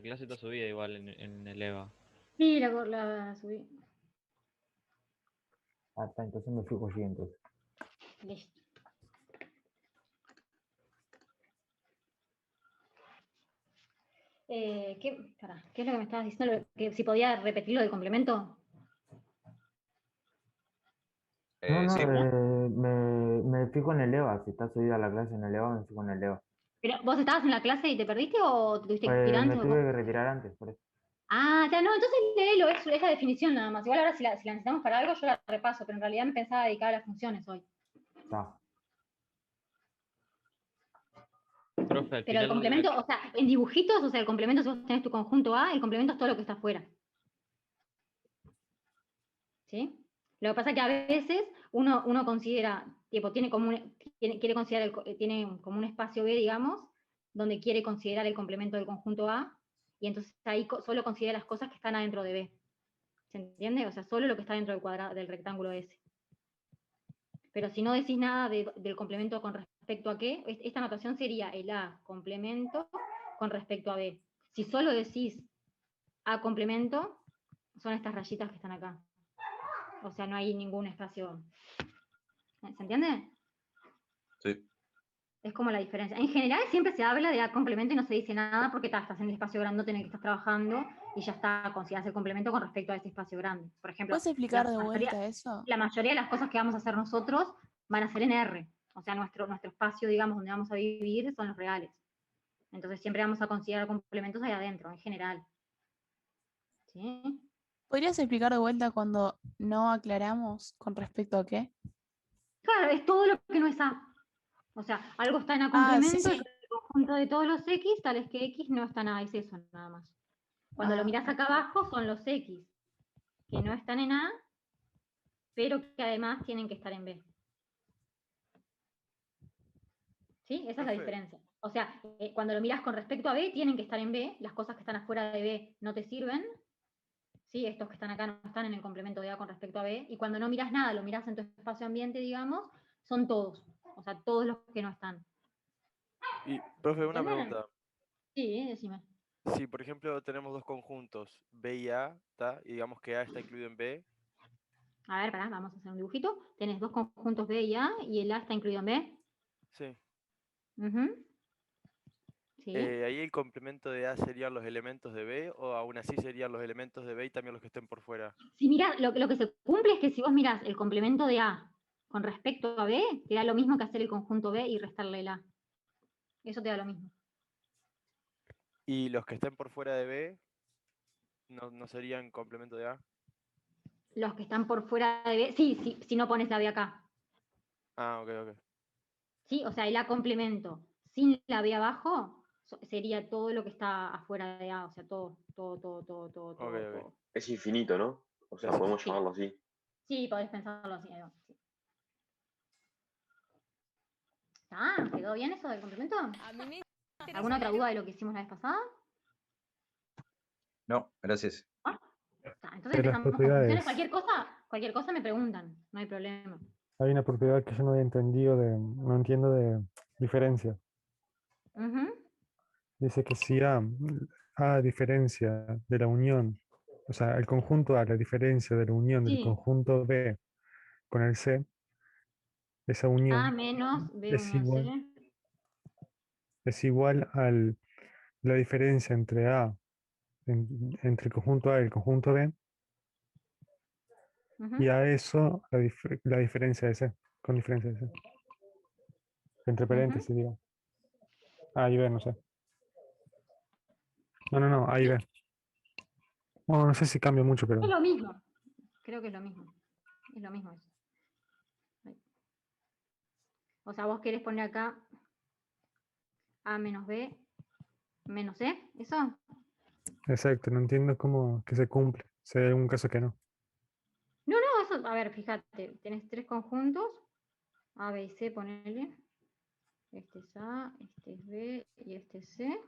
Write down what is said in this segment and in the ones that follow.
La clase está subida igual en el EVA. Sí, la subí. Ah, está, entonces me fijo así entonces. Listo. ¿Qué es lo que me estabas diciendo? ¿Que si podía repetir lo del complemento? No, no, Sí, me fijo en el EVA. Si está subida la clase en el EVA, me fijo en el EVA. ¿Pero vos estabas en la clase y te perdiste o te tuviste que ir Me antes? tuve que retirar antes, por eso. Ah, ya no, entonces léelo, es la definición nada más. Igual ahora si la necesitamos para algo, yo la repaso, pero en realidad me pensaba dedicar a las funciones hoy. Está. Profe, al Pero el final de la... complemento, o sea, en dibujitos, o sea, el complemento, si vos tenés tu conjunto A, el complemento es todo lo que está afuera. ¿Sí? Lo que pasa es que a veces uno considera, tipo, quiere considerar tiene como un espacio B, digamos, donde quiere considerar el complemento del conjunto A, y entonces ahí solo considera las cosas que están adentro de B. ¿Se entiende? O sea, solo lo que está dentro del cuadrado, del rectángulo S. Pero si no decís nada del complemento con respecto a qué, esta notación sería el A complemento con respecto a B. Si solo decís A complemento, son estas rayitas que están acá. O sea, no hay ningún espacio. ¿Se entiende? sí. Es como la diferencia. En general siempre se habla de A complemento y no se dice nada porque estás en el espacio grandote en el que estás trabajando y ya está, consideras el complemento con respecto a ese espacio grande. Por ejemplo, ¿Puedes explicar de vuelta eso? la mayoría de las cosas que vamos a hacer nosotros van a ser en R. O sea, nuestro espacio, digamos, donde vamos a vivir son los reales. Entonces siempre vamos a considerar complementos ahí adentro, en general. ¿Sí? ¿Podrías explicar de vuelta cuando no aclaramos con respecto a qué? Claro, es todo lo que no es A. O sea, algo está en A Ah, sí, complemento, sí. el conjunto de todos los X, tales que X no está en A, es eso nada más. Cuando lo mirás acá abajo son los X que no están en A, pero que además tienen que estar en B. ¿Sí? Esa es la diferencia. O sea, cuando lo mirás con respecto a B, tienen que estar en B, las cosas que están afuera de B no te sirven, ¿sí? Estos que están acá no están en el complemento de A con respecto a B, y cuando no mirás nada, lo mirás en tu espacio ambiente, digamos, son todos, o sea, todos los que no están. Y, profe, una ¿Entienden? pregunta. Sí, decime. Si, por ejemplo, tenemos dos conjuntos, B y A, y digamos que A está incluido en B. A ver, pará, vamos a hacer un dibujito. Tenés dos conjuntos B y A, y el A está incluido en B. Sí. Uh-huh. Sí. ¿Ahí el complemento de A serían los elementos de B o aún así serían los elementos de B y también los que estén por fuera? Si mirás, lo que se cumple es que si vos mirás el complemento de A con respecto a B, te da lo mismo que hacer el conjunto B y restarle el A. Eso te da lo mismo. ¿Y los que estén por fuera de B no serían complemento de A? Los que están por fuera de B, sí, si no pones la B acá. Ah, ok, ok. ¿Sí? O sea, el A complemento sin la B abajo sería todo lo que está afuera de A, o sea, todo. Ok, ok. Es infinito, ¿no? O sea, Sí, sí, sí. podemos llamarlo así. Sí, podés pensarlo así. Sí. Ah, ¿quedó bien eso del complemento? ¿Alguna otra duda de lo que hicimos la vez pasada? No, gracias. Entonces De las empezamos con funciones. propiedades. Cualquier cosa me preguntan, no hay problema. Hay una propiedad que yo no he entendido no entiendo de diferencia. Uh-huh. Dice que si A diferencia de la unión, o sea, el conjunto A, la diferencia de la unión del Sí. conjunto B con el C, esa A unión menos B es unión C. igual a la diferencia entre entre el conjunto A y el conjunto B, y Uh-huh. a eso la diferencia de C, con diferencia de C. Entre Uh-huh. paréntesis, digo. A y B, no sé. No, A y B. Bueno, no sé si cambia mucho, pero... Es lo mismo. Creo que es lo mismo. Es lo mismo eso. Ahí. O sea, vos querés poner acá A menos B menos C, ¿eso? Exacto, no entiendo cómo que se cumple. Si hay algún caso que no. No, eso, a ver, fíjate, tenés tres conjuntos, A, B y C, ponele. Este es A, este es B y este es C.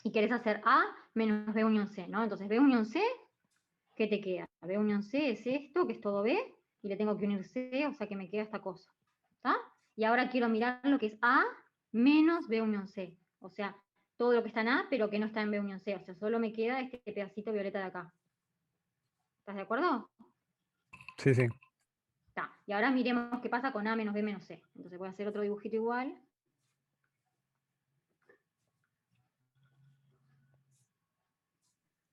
Y querés hacer A menos B unión C, ¿no? Entonces, B unión C, ¿qué te queda? B unión C es esto, que es todo B, y le tengo que unir C, o sea que me queda esta cosa. ¿Está? Y ahora quiero mirar lo que es A menos B unión C. O sea, todo lo que está en A, pero que no está en B unión C. O sea, solo me queda este pedacito violeta de acá. ¿Estás de acuerdo? Sí, sí. Está. Y ahora miremos qué pasa con A menos B menos C. Entonces voy a hacer otro dibujito igual.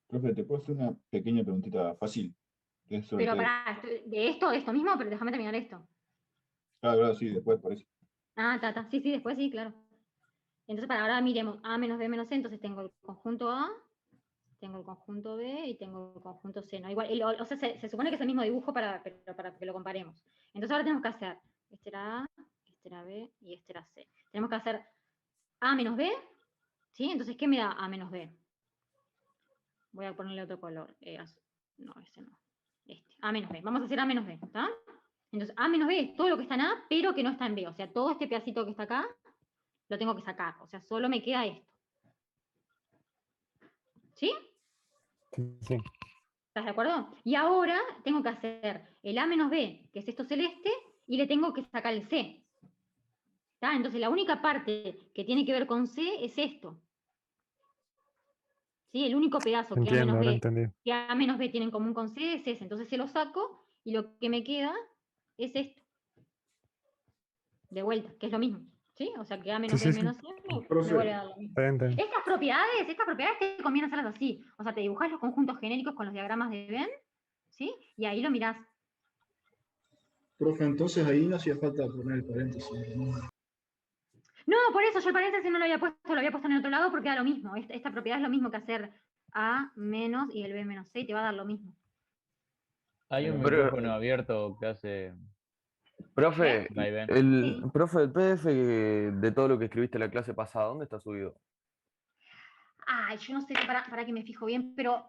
Profe, ¿te puedo hacer una pequeña preguntita fácil? Que es sobre Pero TDF. pará, de esto mismo, pero déjame terminar esto. Claro, sí, después por eso. Ah, ta. Sí, después sí, claro. Entonces, para ahora miremos A menos B menos C, entonces tengo el conjunto A, tengo el conjunto B y tengo el conjunto C, ¿no? Igual, o sea, se supone que es el mismo dibujo pero para que lo comparemos. Entonces ahora tenemos que hacer, este era A, este era B y este era C. Tenemos que hacer A menos B, ¿sí? Entonces, ¿qué me da A menos B? Voy a ponerle otro color. No, ese no. Este, A menos B. Vamos a hacer A menos B, ¿está? Entonces, A menos B es todo lo que está en A, pero que no está en B. O sea, todo este pedacito que está acá, lo tengo que sacar. O sea, solo me queda esto. ¿Sí? Sí, sí. ¿Estás de acuerdo? Y ahora tengo que hacer el A menos B, que es esto celeste, y le tengo que sacar el C. ¿Está? Entonces, la única parte que tiene que ver con C es esto. ¿Sí? El único pedazo que Entiendo, ahora A entendí. que A menos B tiene en común con C es ese. Entonces se lo saco y lo que me queda es esto. De vuelta, que es lo mismo. ¿Sí? O sea que A menos Sí, B sí, sí. menos C me Profe. vuelve a dar lo mismo. Está bien, está bien. Estas propiedades te conviene hacerlas así. O sea, te dibujás los conjuntos genéricos con los diagramas de Venn, ¿sí? Y ahí lo mirás. Profe, entonces ahí no hacía falta poner el paréntesis, ¿no? No, por eso yo el paréntesis no lo había puesto en el otro lado porque da lo mismo. Esta propiedad es lo mismo que hacer A menos y el B menos C y te va a dar lo mismo. Hay un Pero- micrófono abierto que hace Profe, vaivén. el profe del PDF de todo lo que escribiste la clase pasada, ¿dónde está subido? Ay, yo no sé, para que me fijo bien, pero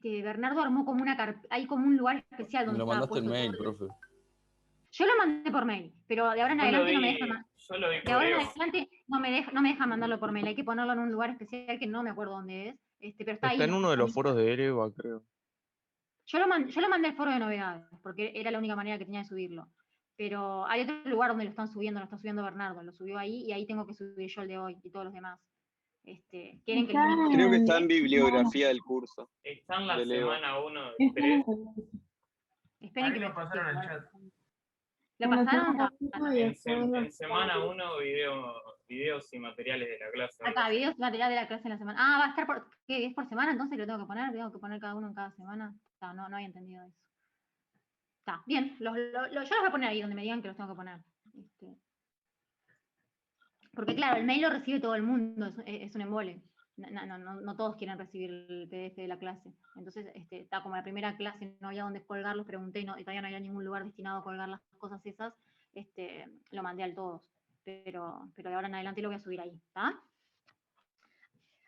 Bernardo armó como hay como un lugar especial Me donde lo estaba mandaste en puesto mail, todo. profe. Yo lo mandé por mail, pero de ahora en adelante no me deja Yo lo vi de por ahora en Evo. adelante no me deja mandarlo por mail, hay que ponerlo en un lugar especial que no me acuerdo dónde es, pero está Está ahí. en uno de los foros de Ereva, creo. Yo lo mandé al foro de novedades, porque era la única manera que tenía de subirlo. Pero hay otro lugar donde lo están subiendo, lo está subiendo Bernardo, lo subió ahí y ahí tengo que subir yo el de hoy y todos los demás. ¿Quieren que les muestre? Creo que está en bibliografía del curso. Está en la de Leo. semana 1 de 3. Esperen que Ahí me lo pasaron al chat. ¿Lo pasaron? En semana 1, videos y materiales de la clase. algo Acá, así. videos y material de la clase en la semana. Ah, va a estar ¿qué? ¿Es por semana? Entonces lo tengo que poner cada uno en cada semana. No había entendido eso. Está, bien, yo los voy a poner ahí donde me digan que los tengo que poner. Porque claro, el mail lo recibe todo el mundo, es un embole. No todos quieren recibir el PDF de la clase. Entonces, está como la primera clase, no había dónde colgarlos, pregunté y todavía no había ningún lugar destinado a colgar las cosas esas, lo mandé al todos. Pero de ahora en adelante lo voy a subir ahí, ¿está?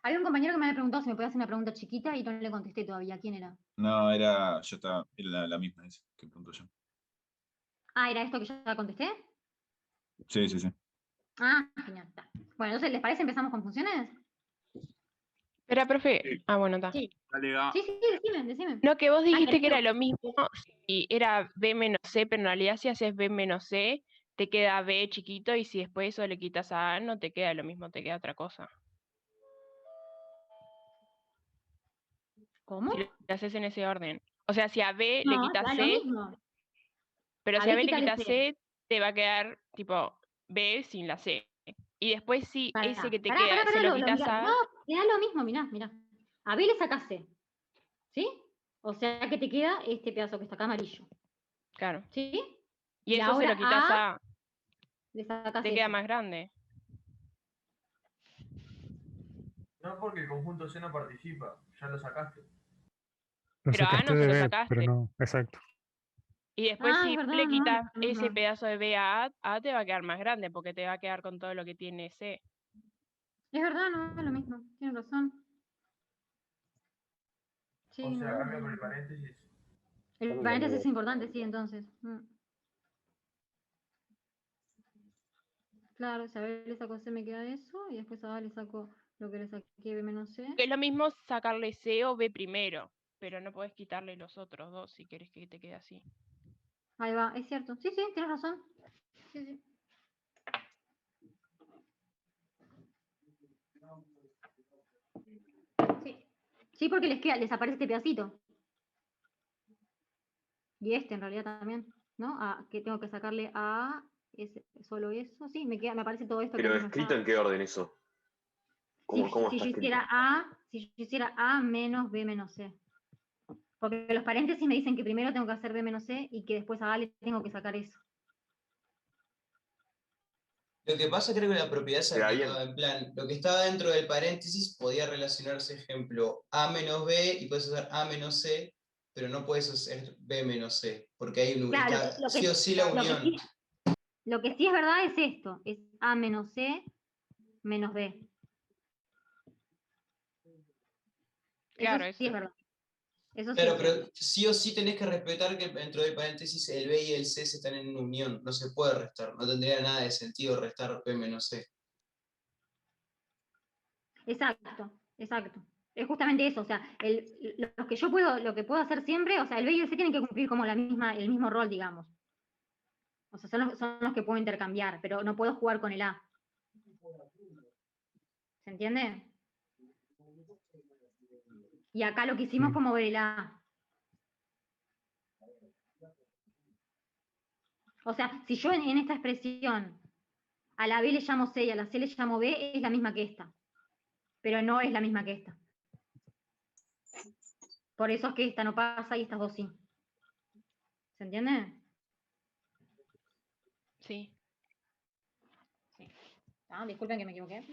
Había un compañero que me había preguntado si me podía hacer una pregunta chiquita y no le contesté todavía. ¿Quién era? No, era la misma esa que pregunto yo. Ah, ¿era esto que ya contesté? Sí, sí, sí. Ah, genial, está. Bueno, entonces, ¿les parece empezamos con funciones? Espera, profe. Sí. Ah, bueno, está. Sí. Dale, va. Sí, decime. No, que vos dijiste ¿querés que era lo mismo si era B menos C, pero en realidad si haces B menos C, te queda B chiquito y si después eso le quitas a A, no te queda lo mismo, te queda otra cosa. ¿Cómo? Si lo haces en ese orden. O sea, si a B le No, quitas da lo C, mismo. pero A si a B B le quítale quitas C. C, te va a quedar tipo B sin la C. Y después si ese que te Pará, queda se lo quitas mirá. a No, te da lo mismo, mirá. A B le sacás C. ¿Sí? O sea que te queda este pedazo que está acá amarillo. claro. ¿Sí? Y eso se ahora lo quitas A, a le sacás te queda eso. más grande. No, porque el conjunto C no participa. Ya lo sacaste. Lo Pero a sacaste no se de lo B, sacaste. pero no, exacto. Y después Ah, si es verdad, le no, quitas no, ese no. pedazo de B a A te va a quedar más grande porque te va a quedar con todo lo que tiene C. Es verdad, no, es lo mismo. Tienes razón. Sí, O sea, no, cambia no. por el paréntesis. El paréntesis es importante, sí, entonces. Claro, si a B le saco C me queda eso, y después a A le saco lo que le saqué B menos C. Es lo mismo sacarle C o B primero, pero no podés quitarle los otros dos si querés que te quede así. Ahí va, es cierto. Sí, tienes razón. Sí. Sí, porque les aparece este pedacito. Y este en realidad también, ¿no? Que tengo que sacarle a solo eso. Sí, me aparece todo esto que Pero no escrito está. en qué orden eso. ¿Cómo Si está yo escrito? hiciera A menos B menos C. Porque los paréntesis me dicen que primero tengo que hacer B menos C y que después a A le tengo que sacar eso. Lo que pasa creo que la propiedad se Queda bien. aplicaba en plan, lo que estaba dentro del paréntesis podía relacionarse, ejemplo, A menos B y puedes usar A menos C, pero no puedes hacer B menos C, porque hay Claro, está sí o sí la unión. Lo que sí es verdad es esto, es A menos C menos B. Claro, eso sí es verdad. Eso sí Claro, es pero cierto. sí o sí tenés que respetar que dentro del paréntesis el B y el C se están en unión, no se puede restar, no tendría nada de sentido restar B menos C. Exacto. Es justamente eso, o sea, lo que puedo hacer siempre, o sea, el B y el C tienen que cumplir como el mismo rol, digamos. O sea, son los que puedo intercambiar, pero no puedo jugar con el A. ¿Se entiende? Y acá lo que hicimos fue mover el A. O sea, si yo en esta expresión a la B le llamo C y a la C le llamo B, es la misma que esta. Pero no es la misma que esta. Por eso es que esta no pasa y estas dos sí. ¿Se entiende? Sí. Disculpen que me equivoqué.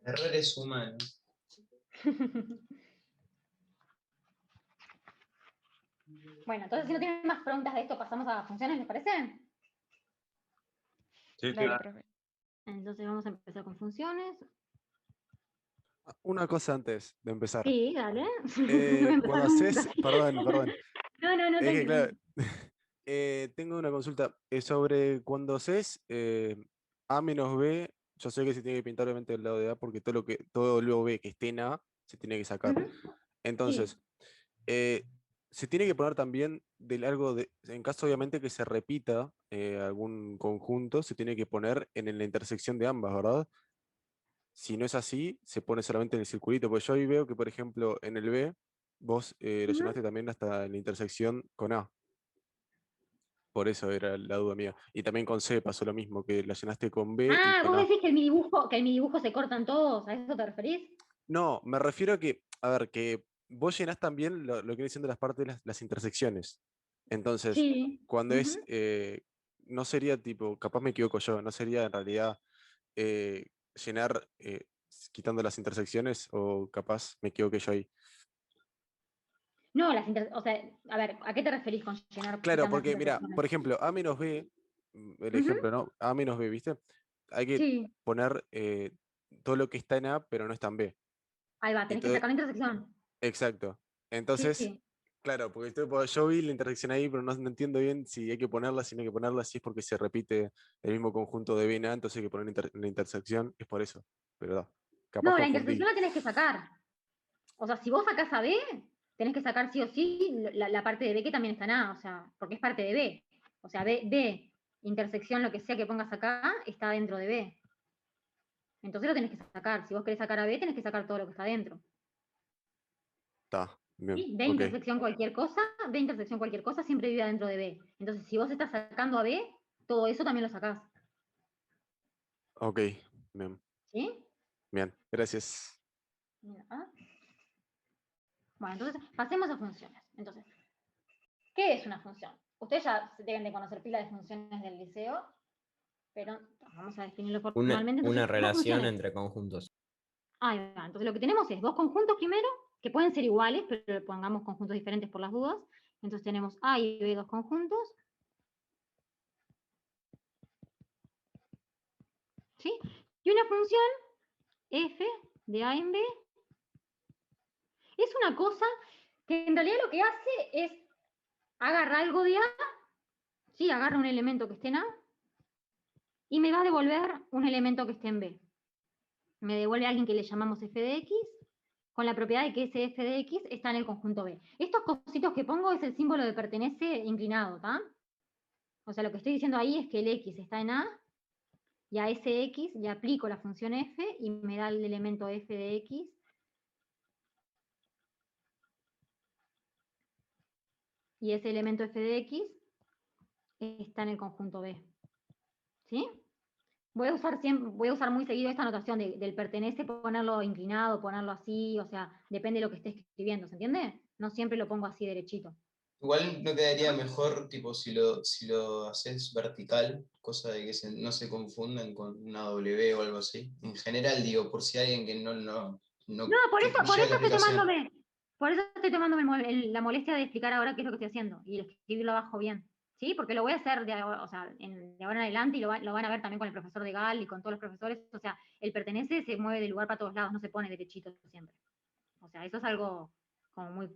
Errores humanos. Bueno, entonces si no tienen más preguntas de esto, pasamos a funciones, ¿les parece? Sí, dale, profe. Entonces vamos a empezar con funciones. Una cosa antes de empezar. Sí, dale. Cuando haces, perdón. No, Es que, tranquilo. claro, tengo una consulta sobre cuando haces A menos B. Yo sé que se tiene que pintar obviamente del lado de A porque todo lo B que esté en A se tiene que sacar. Entonces, se tiene que poner también de largo en caso obviamente que se repita algún conjunto, se tiene que poner en la intersección de ambas, ¿verdad? Si no es así, se pone solamente en el circulito. Porque yo ahí veo que, por ejemplo, en el B, vos lo llenaste también hasta en la intersección con A. Por eso era la duda mía. Y también con C pasó lo mismo, que la llenaste con B y con Vos A. decís que en mi dibujo se cortan todos, ¿a eso te referís? No, me refiero a que, que vos llenás también lo que viene siendo las partes de las intersecciones. Entonces, Sí. cuando es, no sería tipo, capaz me equivoco yo, no sería en realidad llenar quitando las intersecciones o capaz me equivoqué yo ahí. No, o sea, a ver, ¿a qué te referís con llenar? Claro, quitando las porque mira, intersecciones? por ejemplo, A menos B, el ejemplo, ¿no? A menos B, ¿viste? Hay que poner todo lo que está en A, pero no está en B. Ahí va, tenés que sacar la intersección. Exacto. Entonces, Sí. claro, porque yo vi la intersección ahí, pero no entiendo bien si hay que ponerla, si no hay que ponerla, si es porque se repite el mismo conjunto de B en A, entonces hay que poner la intersección, es por eso. Pero capaz No, la confundí. intersección la tenés que sacar. O sea, si vos sacás a B, tenés que sacar sí o sí la parte de B que también está en A, o sea, porque es parte de B. O sea, B, intersección, lo que sea que pongas acá, está dentro de B. Entonces lo tenés que sacar. Si vos querés sacar a B, tenés que sacar todo lo que está dentro. Está, bien. ¿Sí? B Ok. intersección cualquier cosa, siempre vive dentro de B. Entonces, si vos estás sacando a B, todo eso también lo sacás. Ok, bien. ¿Sí? Bien, gracias. Mira. Bueno, entonces pasemos a funciones. Entonces, ¿qué es una función? Ustedes ya deben de conocer pila de funciones del liceo, pero vamos a definirlo formalmente. Entonces, Una dos relación funciones. entre conjuntos. Ahí va. Entonces lo que tenemos es dos conjuntos primero, que pueden ser iguales, pero pongamos conjuntos diferentes por las dudas. Entonces tenemos A y B dos conjuntos. ¿Sí? Y una función f de A en B es una cosa que en realidad lo que hace es agarrar algo de A, ¿sí? Agarra un elemento que esté en A, y me va a devolver un elemento que esté en B. Me devuelve a alguien que le llamamos f de x, con la propiedad de que ese f de x está en el conjunto B. Estos cositos que pongo es el símbolo de pertenece inclinado, ¿tá? O sea, lo que estoy diciendo ahí es que el x está en A, y a ese x le aplico la función f, y me da el elemento f de x y ese elemento f de x está en el conjunto B. ¿Sí? Voy a usar muy seguido esta notación del pertenece, ponerlo inclinado, ponerlo así, o sea, depende de lo que esté escribiendo, ¿se entiende? No siempre lo pongo así derechito. Igual no quedaría mejor, tipo, si lo haces vertical, cosa de que no se confundan con una W o algo así. En general, digo, por si alguien que no por que eso lleva la explicación. estoy tomándome la molestia de explicar ahora qué es lo que estoy haciendo y escribirlo abajo bien. ¿Sí? Porque lo voy a hacer de ahora en adelante y lo van a ver también con el profesor de Gal y con todos los profesores. O sea, el pertenece se mueve de lugar para todos lados, no se pone derechito siempre. O sea, eso es algo como muy...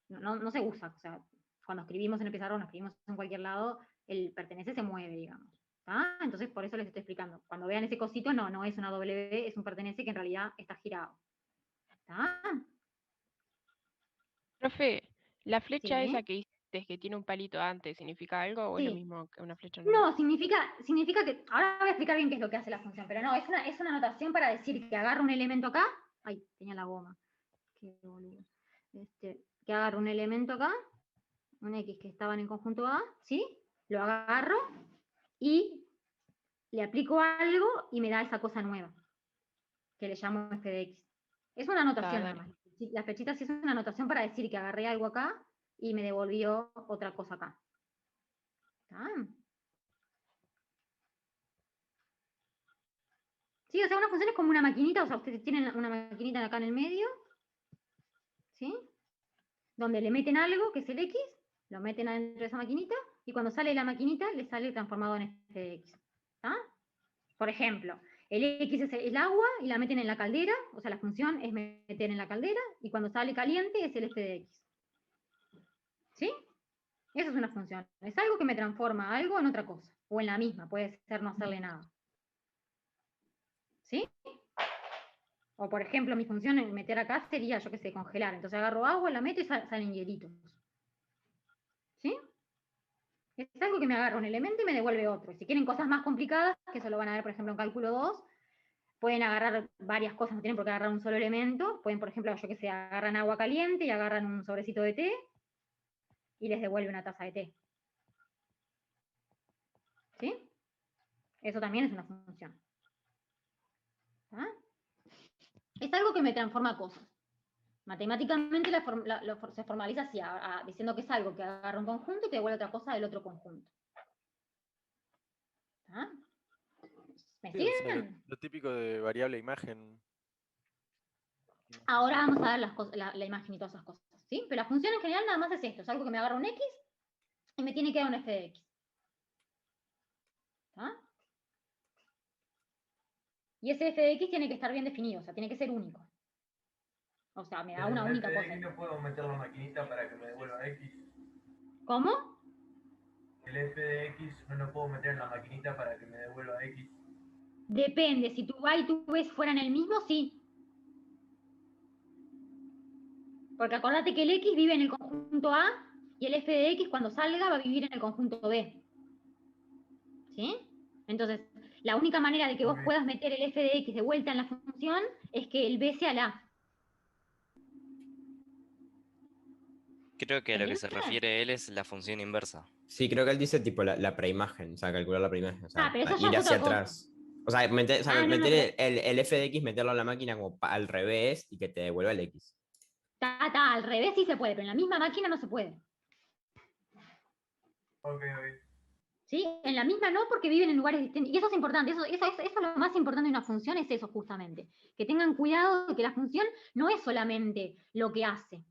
No se usa. O sea, cuando escribimos en el pizarrón, escribimos en cualquier lado, el pertenece se mueve, digamos. ¿Tá? Entonces, por eso les estoy explicando. Cuando vean ese cosito, no es una W, es un pertenece que en realidad está girado. ¿Tá? Profe, ¿la flecha Sí. esa que hiciste que tiene un palito antes significa algo o es lo Sí. mismo que una flecha normal? No, significa que, ahora voy a explicar bien qué es lo que hace la función, pero no, es una notación para decir que agarro un elemento acá, ay, tenía la goma, qué boludo, que agarro un elemento acá, un X que estaba en el conjunto A, ¿sí? Lo agarro y le aplico algo y me da esa cosa nueva, que le llamo f de x. Es una notación nada más. La flechita sí es una notación para decir que agarré algo acá y me devolvió otra cosa acá. ¿Está? Sí, o sea, una función es como una maquinita, o sea, ustedes tienen una maquinita acá en el medio, ¿sí? Donde le meten algo, que es el X, lo meten adentro de esa maquinita, y cuando sale la maquinita, le sale transformado en f de x. ¿Está? Por ejemplo, el X es el agua y la meten en la caldera, o sea, la función es meter en la caldera, y cuando sale caliente es el f de x. ¿Sí? Eso es una función. Es algo que me transforma algo en otra cosa, o en la misma, puede ser no hacerle nada. ¿Sí? O por ejemplo, mi función en meter acá sería, yo qué sé, congelar. Entonces agarro agua, la meto y salen hielitos. ¿Sí? Es algo que me agarra un elemento y me devuelve otro. Y si quieren cosas más complicadas, que eso lo van a ver, por ejemplo, en cálculo 2, pueden agarrar varias cosas, no tienen por qué agarrar un solo elemento. Pueden, por ejemplo, yo qué sé, agarran agua caliente y agarran un sobrecito de té y les devuelve una taza de té. ¿Sí? Eso también es una función. ¿Ah? Es algo que me transforma cosas. Matemáticamente se formaliza así, diciendo que es algo que agarra un conjunto y te devuelve otra cosa del otro conjunto. ¿Ah? ¿Me Sí, o sea, siguen? lo típico de variable imagen. Ahora vamos a ver la imagen y todas esas cosas. ¿Sí? Pero la función en general nada más es esto, es algo que me agarra un X y me tiene que dar un f de x. ¿Ah? Y ese f de x tiene que estar bien definido, o sea, tiene que ser único. O sea, me da una única cosa. ¿El f de x no puedo meter la maquinita para que me devuelva x? ¿Cómo? El f de x no lo puedo meter en la maquinita para que me devuelva x. Depende, si tu A y tu B fueran el mismo, sí. Porque acordate que el X vive en el conjunto A y el f de x cuando salga va a vivir en el conjunto B. ¿Sí? Entonces, la única manera de que vos puedas meter el f de x de vuelta en la función es que el B sea el A. Creo que a lo que se refiere él es la función inversa. Sí, creo que él dice tipo la preimagen, o sea, calcular la preimagen, o sea, Pero eso ya ir es hacia otra cosa. atrás. O sea, meter pero- el f de x, meterlo en la máquina como al revés y que te devuelva el x. Al revés sí se puede, pero en la misma máquina no se puede. Ok. ¿Sí? En la misma no, porque viven en lugares distintos. Y eso es importante, eso es lo más importante de una función, es eso justamente. Que tengan cuidado de que la función no es solamente lo que hace.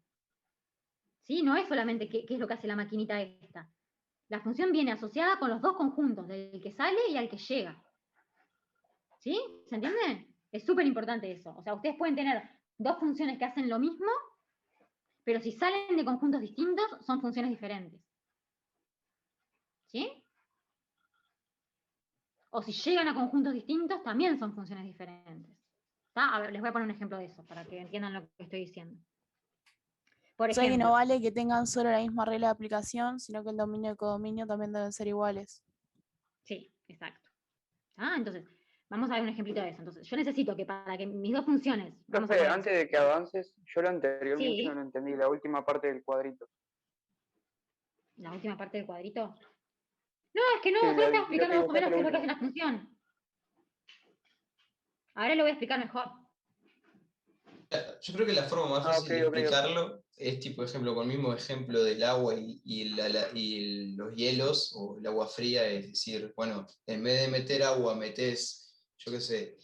¿Sí? No es solamente qué es lo que hace la maquinita esta. La función viene asociada con los dos conjuntos, del que sale y al que llega. ¿Sí? ¿Se entiende? Es súper importante eso. O sea, ustedes pueden tener dos funciones que hacen lo mismo, pero si salen de conjuntos distintos, son funciones diferentes. ¿Sí? O si llegan a conjuntos distintos, también son funciones diferentes. ¿Tá? A ver, les voy a poner un ejemplo de eso, para que entiendan lo que estoy diciendo. Por O sea que ejemplo, no vale que tengan solo la misma regla de aplicación, sino que el dominio y codominio también deben ser iguales. sí, exacto. Entonces, vamos a ver un ejemplito de eso. Entonces, yo necesito que para que mis dos funciones... Vamos a Profe, poner- antes de que avances, yo lo anterior Sí. mucho no lo entendí, la última parte del cuadrito. la última parte del cuadrito. No, es que no, Sí, solo estaba explicando más o menos dibujaste qué es lo lo que hace último. una función. Ahora lo voy a explicar mejor. Yo creo que la forma más fácil de ok, ok. explicarlo es tipo, por ejemplo, con el mismo ejemplo del agua y los hielos o el agua fría, es decir, bueno, en vez de meter agua, metes, yo qué sé,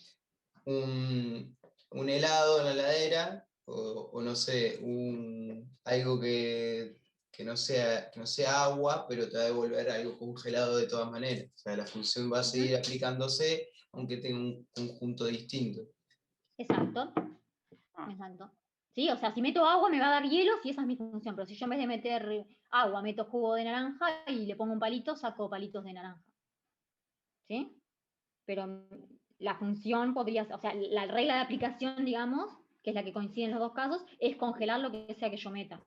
un helado en la heladera o no sé, algo que no sea agua, pero te va a devolver algo congelado de todas maneras. O sea, la función va a seguir aplicándose aunque tenga un conjunto distinto. Exacto. Exacto. Sí, o sea, si meto agua me va a dar hielo si esa es mi función, pero si yo en vez de meter agua meto jugo de naranja y le pongo un palito, saco palitos de naranja. ¿Sí? Pero la función podría, o sea, la regla de aplicación, digamos, que es la que coincide en los dos casos, es congelar lo que sea que yo meta.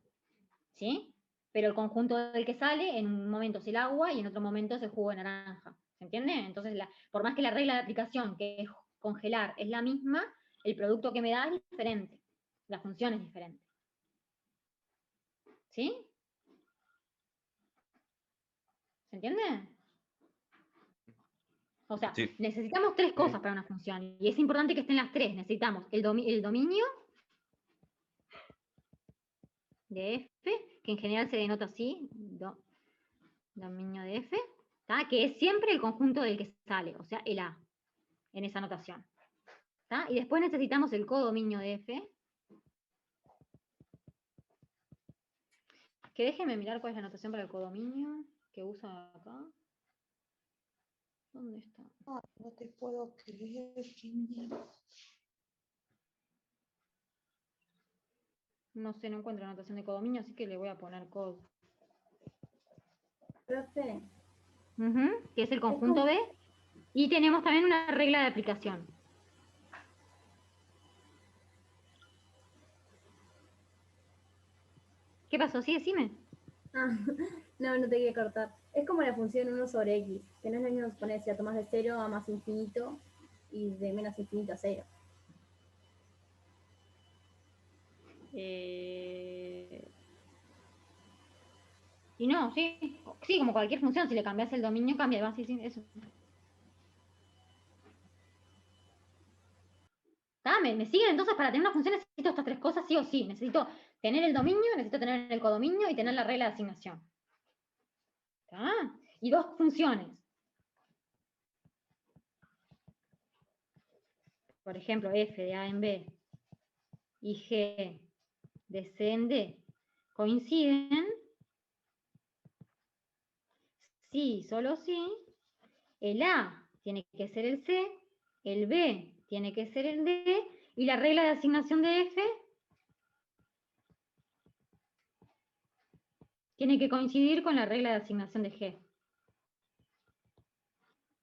¿Sí? Pero el conjunto del que sale, en un momento es el agua y en otro momento es el jugo de naranja. ¿Se entiende? Entonces, por más que la regla de aplicación, que es congelar, es la misma, el producto que me da es diferente. La función es diferente. ¿Sí? ¿Se entiende? O sea, Sí. necesitamos tres cosas para una función, y es importante que estén las tres. Necesitamos el dominio de f, que en general se denota así, dominio de f, ¿tá? Que es siempre el conjunto del que sale, o sea, el A, en esa notación. ¿Tá? Y después necesitamos el codominio de f, que déjenme mirar cuál es la notación para el codominio que usa acá. ¿Dónde está? No te puedo creer, qué mierda. No sé, no encuentro la notación de codominio, así que le voy a poner cod. Profe, Que es el conjunto B. Y tenemos también una regla de aplicación. ¿Qué pasó? ¿Sí? Decime. No, no te quería cortar. Es como la función 1 sobre x, que no es lo mismo poner si la tomas de 0 a más infinito y de menos infinito a 0. Y no, sí, como cualquier función, si le cambias el dominio, cambia, va, sí, eso. ¿Me siguen? Entonces, para tener una función necesito estas tres cosas sí o sí. Necesito tener el dominio, necesito tener el codominio y tener la regla de asignación. ¿Tá? Y dos funciones. Por ejemplo, f de a en b y g de c en d coinciden si, solo si, el a tiene que ser el c, el b tiene que ser el d, y la regla de asignación de f tiene que coincidir con la regla de asignación de g.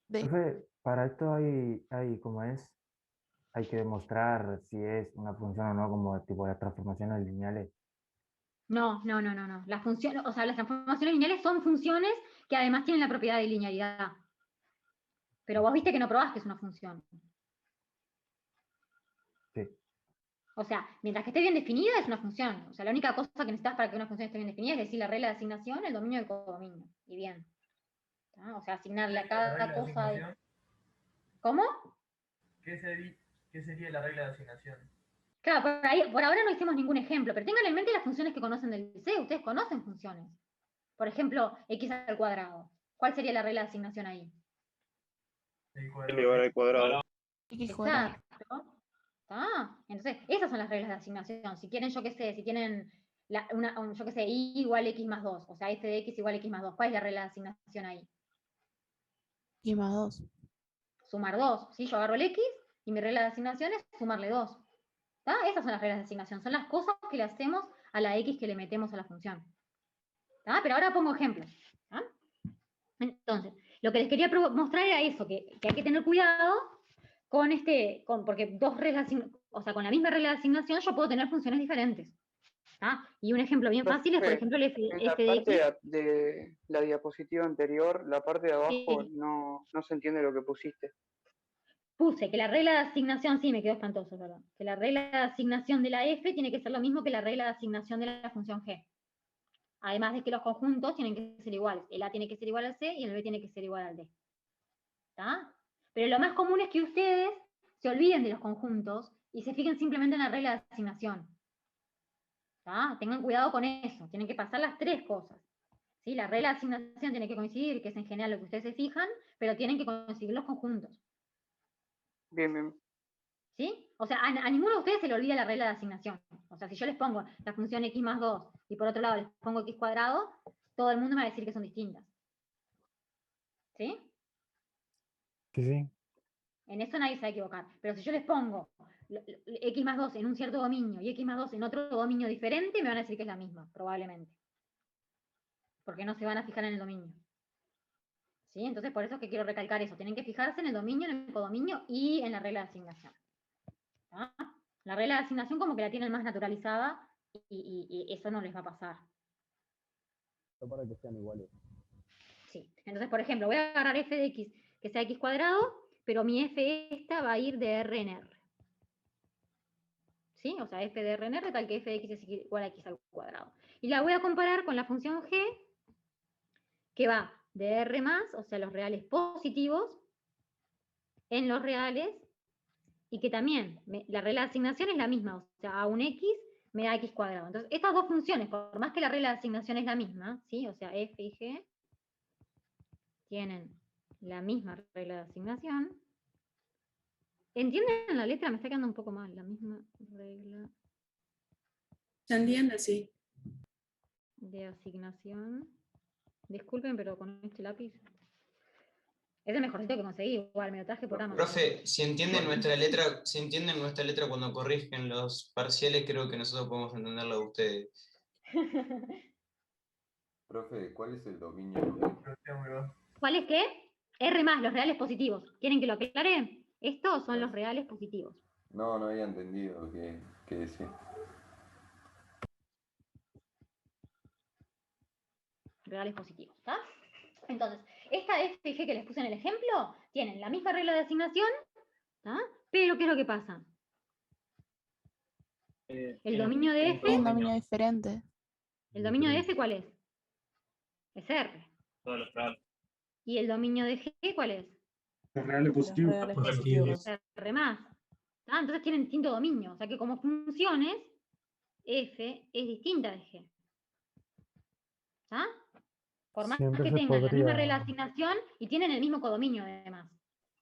Profe, para esto hay como es, hay que demostrar si es una función o no, como tipo de transformaciones lineales. No. Las funciones, o sea, las transformaciones lineales son funciones que además tienen la propiedad de linealidad. Pero vos viste que no probás que es una función. Sí. O sea, mientras que esté bien definida es una función. O sea, la única cosa que necesitas para que una función esté bien definida es decir la regla de asignación, el dominio del codominio. Y bien. ¿Tá? O sea, asignarle a cada cosa. ¿Cómo? ¿Qué sería la regla de asignación? Claro, por ahora no hicimos ningún ejemplo, pero tengan en mente las funciones que conocen del C. Ustedes conocen funciones. Por ejemplo, x al cuadrado. ¿Cuál sería la regla de asignación ahí? L igual al cuadrado. Exacto. Entonces, esas son las reglas de asignación. Si quieren, yo qué sé, si tienen yo qué sé, y igual x más 2, o sea, f de x igual x más 2, ¿cuál es la regla de asignación ahí? Y más 2. Sumar 2, ¿sí? Yo agarro el x y mi regla de asignación es sumarle 2. Esas son las reglas de asignación, son las cosas que le hacemos a la x que le metemos a la función. Pero ahora pongo ejemplos. Entonces, lo que les quería mostrar era eso, que hay que tener cuidado porque dos reglas, o sea, con la misma regla de asignación yo puedo tener funciones diferentes. Y un ejemplo bien fácil es, por ejemplo, el f, En la f de x. parte de la diapositiva anterior, la parte de abajo, Sí. no se entiende lo que pusiste. Puse que la regla de asignación, sí, me quedó espantoso, perdón, que la regla de asignación de la f tiene que ser lo mismo que la regla de asignación de la función g. Además de que los conjuntos tienen que ser iguales. El A tiene que ser igual al C y el B tiene que ser igual al D. ¿Está? Pero lo más común es que ustedes se olviden de los conjuntos y se fijen simplemente en la regla de asignación. ¿Está? Tengan cuidado con eso. Tienen que pasar las tres cosas. ¿Sí? La regla de asignación tiene que coincidir, que es en general lo que ustedes se fijan, pero tienen que coincidir los conjuntos. Bien, bien. ¿Sí? O sea, a ninguno de ustedes se le olvida la regla de asignación. O sea, si yo les pongo la función x más 2 y por otro lado les pongo x cuadrado, todo el mundo me va a decir que son distintas. ¿Sí? Sí, sí. En eso nadie se va a equivocar. Pero si yo les pongo x más 2 en un cierto dominio y x más 2 en otro dominio diferente, me van a decir que es la misma, probablemente. Porque no se van a fijar en el dominio. ¿Sí? Entonces, por eso es que quiero recalcar eso. Tienen que fijarse en el dominio, en el codominio y en la regla de asignación. ¿Ah? La regla de asignación como que la tienen más naturalizada y eso no les va a pasar. Para que sean iguales. Sí. Entonces, por ejemplo, voy a agarrar f de x que sea x cuadrado, pero mi f esta va a ir de R en R. ¿Sí? O sea, f de R en R tal que f de x es igual a x al cuadrado. Y la voy a comparar con la función g, que va de R más, o sea, los reales positivos, en los reales, y que también la regla de asignación es la misma, o sea, a un x me da x cuadrado. Entonces, estas dos funciones, por más que la regla de asignación es la misma, ¿sí? O sea, f y g tienen la misma regla de asignación. ¿Entienden la letra? Me está quedando un poco mal, la misma regla Se entiende, sí. de asignación. Disculpen, pero con este lápiz es el mejorcito que conseguí, igual me lo traje por Amazon. Profe, si entienden nuestra letra cuando corrigen los parciales, creo que nosotros podemos entenderlo de ustedes. Profe, ¿cuál es el dominio? ¿Cuál es qué? R más, los reales positivos. ¿Quieren que lo aclare? Estos son los reales positivos. No, no había entendido qué decía. Reales positivos, ¿está? Entonces, esta f y g que les puse en el ejemplo, tienen la misma regla de asignación, ¿está? Pero ¿qué es lo que pasa? El dominio de f... Un dominio diferente. ¿El dominio de f cuál es? Es R. Todos los reales. ¿Y el dominio de g cuál es? Los reales positivos. R más. ¿Está? Entonces tienen distinto dominio. O sea que como funciones, f es distinta de g. ¿Está? Por más Siempre que se tengan la misma podría- regla de asignación y tienen el mismo codominio además.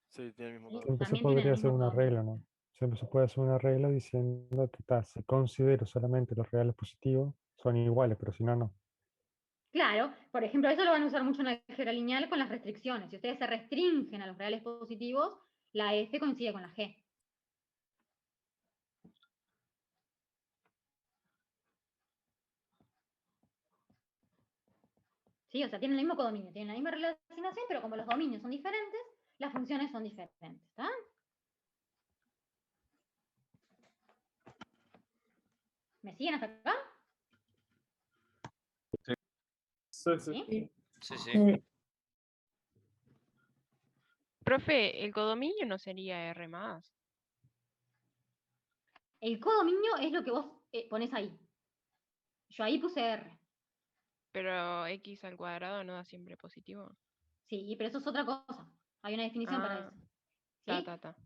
Sí, tiene el mismo Sí, color. Siempre se también tienen podría el hacer mismo una codominio. regla, ¿no? Siempre se puede hacer una regla diciendo que si considero solamente los reales positivos, son iguales, pero si no, no. Claro, por ejemplo, eso lo van a usar mucho en la álgebra lineal con las restricciones. Si ustedes se restringen a los reales positivos, la f coincide con la g. ¿Sí? O sea, tienen el mismo codominio, tienen la misma regla de asignación, pero como los dominios son diferentes, las funciones son diferentes. ¿Está? ¿Me siguen hasta acá? ¿Sí? Sí, sí. Profe, ¿el codominio no sería R más? El codominio es lo que vos pones ahí. Yo ahí puse R. Pero x al cuadrado no da siempre positivo. Sí, pero eso es otra cosa. Hay una definición para eso. ¿Sí?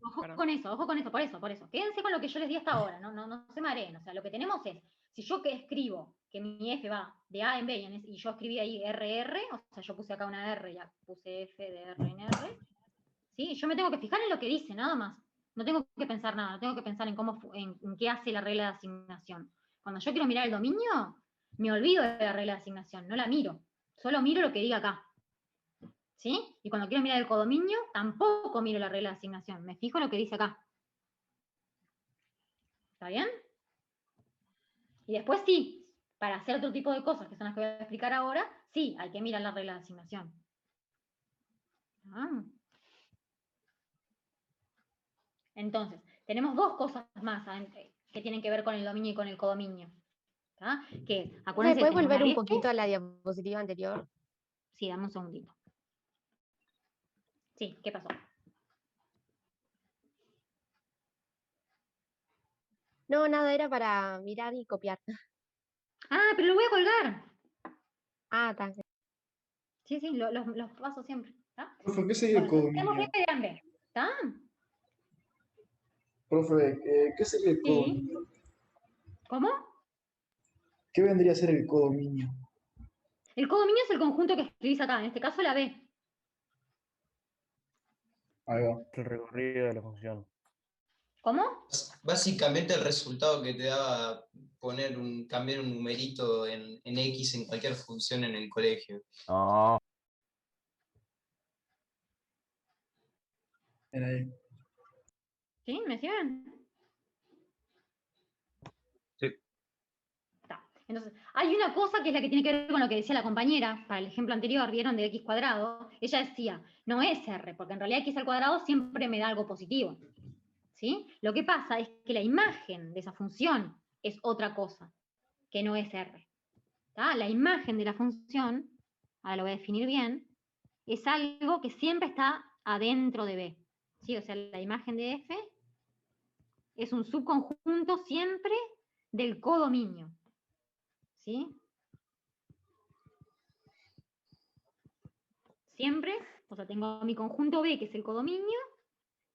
Ojo perdón. con eso, ojo con eso, por eso. Quédense con lo que yo les di hasta ahora, no se mareen. O sea, lo que tenemos es, si yo que escribo que mi f va de A en B y yo escribí ahí RR, o sea, yo puse acá una R, ya puse f de R en R, ¿sí? Yo me tengo que fijar en lo que dice, nada más. No tengo que pensar nada, no tengo que pensar en en qué hace la regla de asignación. Cuando yo quiero mirar el dominio, me olvido de la regla de asignación, no la miro. Solo miro lo que diga acá. ¿Sí? Y cuando quiero mirar el codominio, tampoco miro la regla de asignación. Me fijo en lo que dice acá. ¿Está bien? Y después sí, para hacer otro tipo de cosas, que son las que voy a explicar ahora, sí, hay que mirar la regla de asignación. Ah. Entonces, tenemos dos cosas más que tienen que ver con el dominio y con el codominio. ¿Tá? Que, acuérdense, ¿Puedes tenemos volver la un F. poquito a la diapositiva anterior? Sí, dame un segundito. Sí, ¿qué pasó? No, nada, era para mirar y copiar. Ah, pero lo voy a colgar. Ah, está. Sí, los paso siempre. ¿Está? Profe, ¿qué sería el Bueno, tenemos codominio? f de B. ¿Está? Profe, ¿qué sería el Sí. codominio? ¿Cómo? ¿Qué vendría a ser el codominio? El codominio es el conjunto que escribís acá, en este caso la B. Ahí va. El recorrido de la función. ¿Cómo? Básicamente el resultado que te daba cambiar un numerito en X en cualquier función en el colegio. No. ¿Sí? ¿Me siguen? Sí. Está. Entonces, hay una cosa que es la que tiene que ver con lo que decía la compañera, para el ejemplo anterior, vieron de x cuadrado, ella decía, no es r, porque en realidad x al cuadrado siempre me da algo positivo. ¿Sí? Lo que pasa es que la imagen de esa función es otra cosa, que no es r. ¿Tá? La imagen de la función, ahora lo voy a definir bien, es algo que siempre está adentro de B. ¿Sí? O sea, la imagen de f es un subconjunto siempre del codominio. ¿Sí? Siempre, o sea, tengo mi conjunto B, que es el codominio,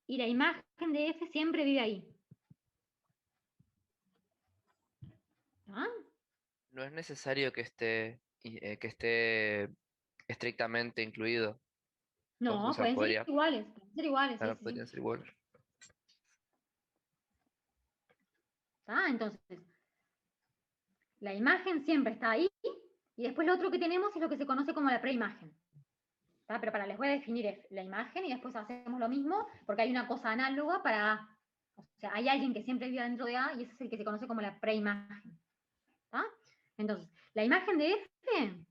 y la imagen de f siempre vive ahí. ¿Ah? No es necesario que esté estrictamente incluido. No, O sea, pueden podría, ser iguales, pueden ser iguales. claro, Sí, sí, podrían sí. ser iguales. Entonces, la imagen siempre está ahí, y después lo otro que tenemos es lo que se conoce como la preimagen. ¿Tá? Pero les voy a definir la imagen y después hacemos lo mismo, porque hay una cosa análoga para A. O sea, hay alguien que siempre vive dentro de A, y ese es el que se conoce como la preimagen. ¿Tá? Entonces, la imagen de F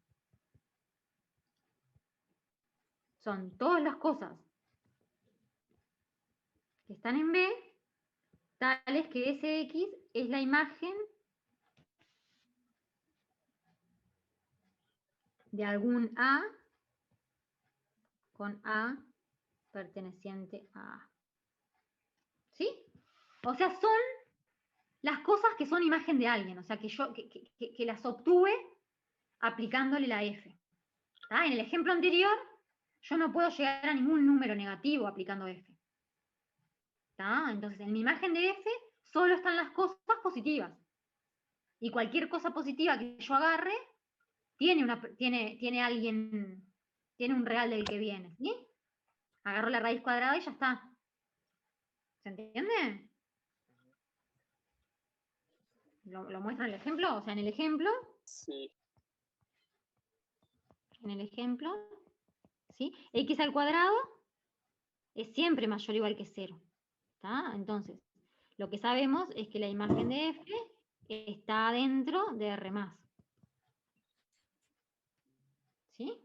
son todas las cosas que están en B, tales que Sx es la imagen de algún A con A perteneciente a A. ¿Sí? O sea, son las cosas que son imagen de alguien, o sea, que las obtuve aplicándole la F. ¿Tá? En el ejemplo anterior, yo no puedo llegar a ningún número negativo aplicando F. ¿Tá? Entonces, en mi imagen de F solo están las cosas positivas. Y cualquier cosa positiva que yo agarre, tiene alguien, tiene un real del que viene. ¿Sí? Agarro la raíz cuadrada y ya está. ¿Se entiende? ¿Lo muestra en el ejemplo? O sea, en el ejemplo. Sí. En el ejemplo. ¿Sí? X al cuadrado es siempre mayor o igual que 0. ¿Tá? Entonces, lo que sabemos es que la imagen de F está dentro de R+. ¿Sí?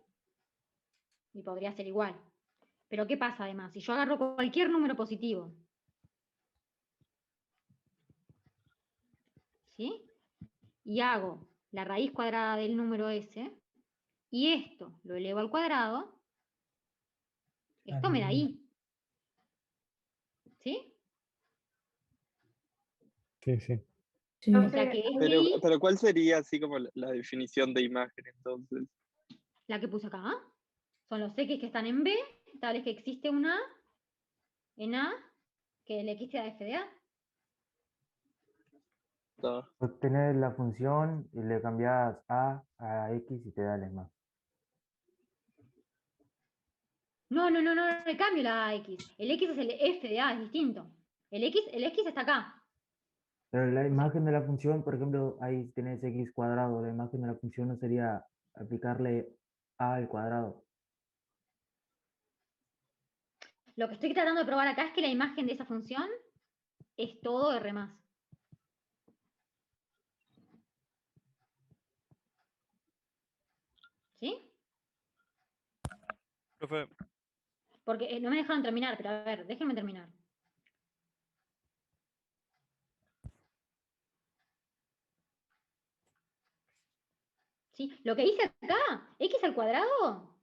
Y podría ser igual. Pero ¿qué pasa además? Si yo agarro cualquier número positivo, ¿sí? Y hago la raíz cuadrada del número S, y esto lo elevo al cuadrado, esto me da I. ¿Sí? Sí, sí. O sea que este I, Pero ¿cuál sería así como la definición de imagen entonces? la que puse acá, son los X que están en B, tales que existe una en A, que le quiste a F de A. Obtener la función y le cambias a x y te da el más. No le cambio la A X. El X es el F de A, es distinto. El X está acá. Pero la imagen de la función, por ejemplo, ahí tenés x cuadrado. La imagen de la función no sería aplicarle a al cuadrado. Lo que estoy tratando de probar acá es que la imagen de esa función es todo R+. ¿Sí? Profe, Porque no me dejaron terminar, pero a ver, déjenme terminar. ¿Sí? Lo que hice acá, x al cuadrado,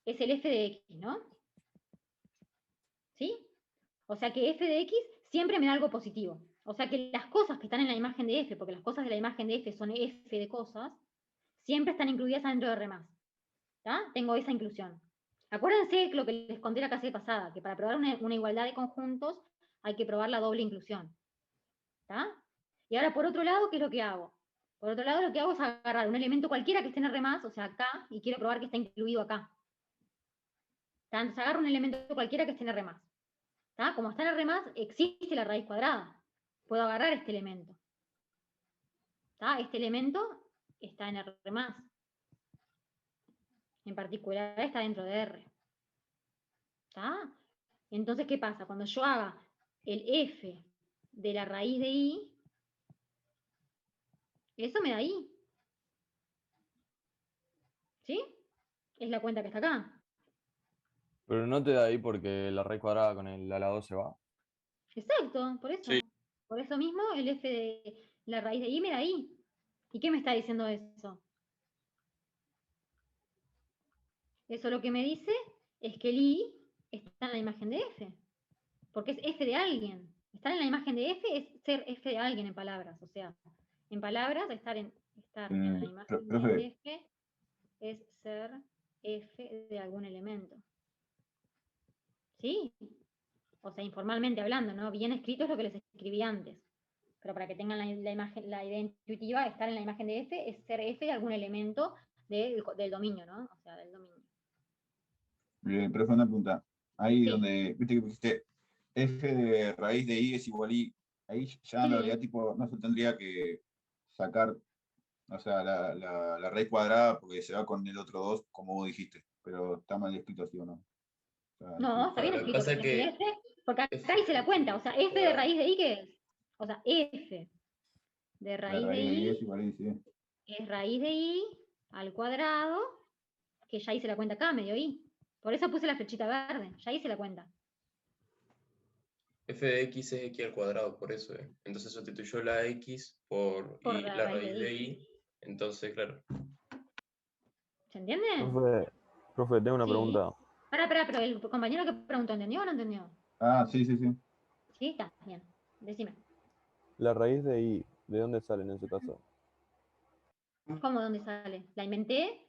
es el f de x, ¿no? ¿Sí? O sea que f de x siempre me da algo positivo. O sea que las cosas que están en la imagen de f, porque las cosas de la imagen de f son f de cosas, siempre están incluidas dentro de R+. ¿Tá? Tengo esa inclusión. Acuérdense lo que les conté la clase pasada, que para probar una igualdad de conjuntos hay que probar la doble inclusión. ¿Tá? Y ahora, por otro lado, ¿qué es lo que hago? Por otro lado, lo que hago es agarrar un elemento cualquiera que esté en R+, o sea, acá, y quiero probar que está incluido acá. ¿Tá? Entonces agarro un elemento cualquiera que esté en R+. ¿Tá? Como está en R+, existe la raíz cuadrada. Puedo agarrar este elemento. ¿Tá? Este elemento está en R+. En particular está dentro de R. ¿Tá? Entonces, ¿qué pasa? Cuando yo haga el f de la raíz de i, eso me da i. ¿Sí? Es la cuenta que está acá. Pero no te da ahí porque la raíz cuadrada con el a la 2 se va. Exacto, por eso. Sí. Por eso mismo el f de la raíz de i me da i. ¿Y qué me está diciendo eso? Eso lo que me dice es que el i está en la imagen de f. Porque es f de alguien. Estar en la imagen de f es ser f de alguien en palabras. O sea, en palabras, estar en la imagen profe. de f es ser f de algún elemento. ¿Sí? O sea, informalmente hablando, ¿no? Bien escrito es lo que les escribí antes. Pero para que tengan la imagen, la idea intuitiva, estar en la imagen de f es ser f de algún elemento del dominio, ¿no? O sea, del dominio. Bien, profe, una pregunta. Ahí Sí. donde, viste que pusiste f de raíz de i es igual i, ahí ya en Sí. realidad tipo, no se tendría que sacar, o sea, la raíz cuadrada porque se va con el otro 2, como vos dijiste, pero está mal escrito así o no. O sea, No, está bien Lo que escrito. pasa es Porque, que f, porque acá hice la cuenta. O sea, f de raíz de i, ¿qué es? O sea, f de la raíz de raíz de i es i igual a i, sí. es raíz de i al cuadrado, que ya hice la cuenta acá, medio i. Por eso puse la flechita verde. Ya hice la cuenta. f de x es x al cuadrado, por eso. Entonces sustituyó la x por Por i, la la raíz raíz de de i. Entonces, claro. ¿Se entiende? Profe, tengo una Sí. pregunta. Espera, pero el compañero que preguntó, ¿entendió o no entendió? Ah, sí, sí, sí. Sí, está bien. Decime. La raíz de i, ¿de dónde sale en ese caso? ¿Cómo? ¿Dónde sale? La inventé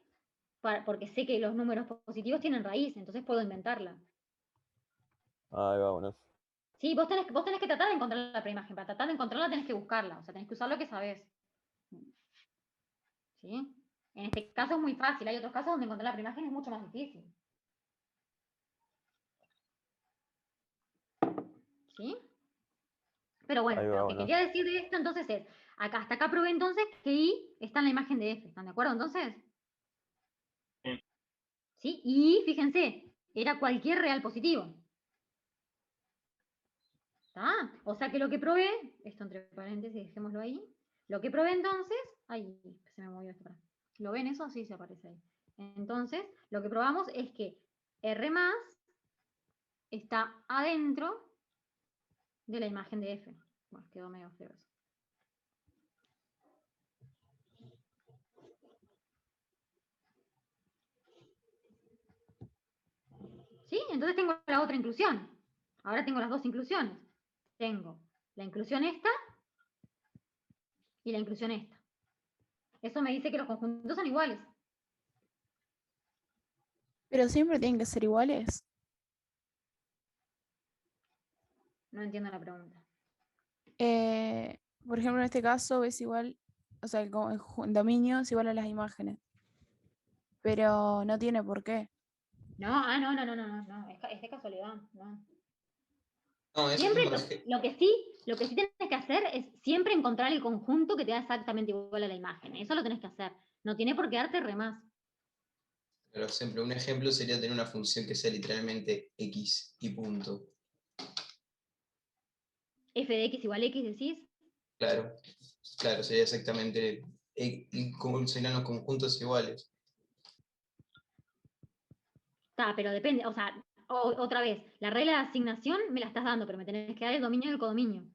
porque sé que los números positivos tienen raíz, entonces puedo inventarla. Ah, ahí va, bueno. Sí, vos tenés que tratar de encontrar la preimagen. Para tratar de encontrarla tenés que buscarla. O sea, tenés que usar lo que sabés. ¿Sí? En este caso es muy fácil. Hay otros casos donde encontrar la preimagen es mucho más difícil. ¿Sí? Pero bueno, Ahí va, lo que bueno. quería decir de esto entonces es, hasta acá probé entonces que I está en la imagen de F. ¿Están de acuerdo entonces? ¿Sí? Y fíjense, era cualquier real positivo. ¿Está? O sea que lo que probé, esto entre paréntesis, dejémoslo ahí. Lo que probé entonces, ay, se me movió esto para. ¿Lo ven eso? Sí, se aparece ahí. Entonces, lo que probamos es que R+ está adentro de la imagen de F. Bueno, quedó medio feo eso. ¿Sí? Entonces tengo la otra inclusión. Ahora tengo las dos inclusiones. Tengo la inclusión esta y la inclusión esta. Eso me dice que los conjuntos son iguales. Pero siempre tienen que ser iguales. No entiendo la pregunta. Por ejemplo, en este caso ves igual, o sea, el dominio es igual a las imágenes. Pero no tiene por qué. No, no. Es de casualidad. No. No, eso Siempre es lo que sí tienes que hacer es siempre encontrar el conjunto que te da exactamente igual a la imagen. Eso lo tenés que hacer. No tiene por qué darte R+. Por ejemplo, un ejemplo sería tener una función que sea literalmente x y punto. F de x igual x, decís. Claro, sería exactamente cómo serían los conjuntos iguales. Está, pero depende, o sea, otra vez, la regla de asignación me la estás dando, pero me tenés que dar el dominio y el codominio.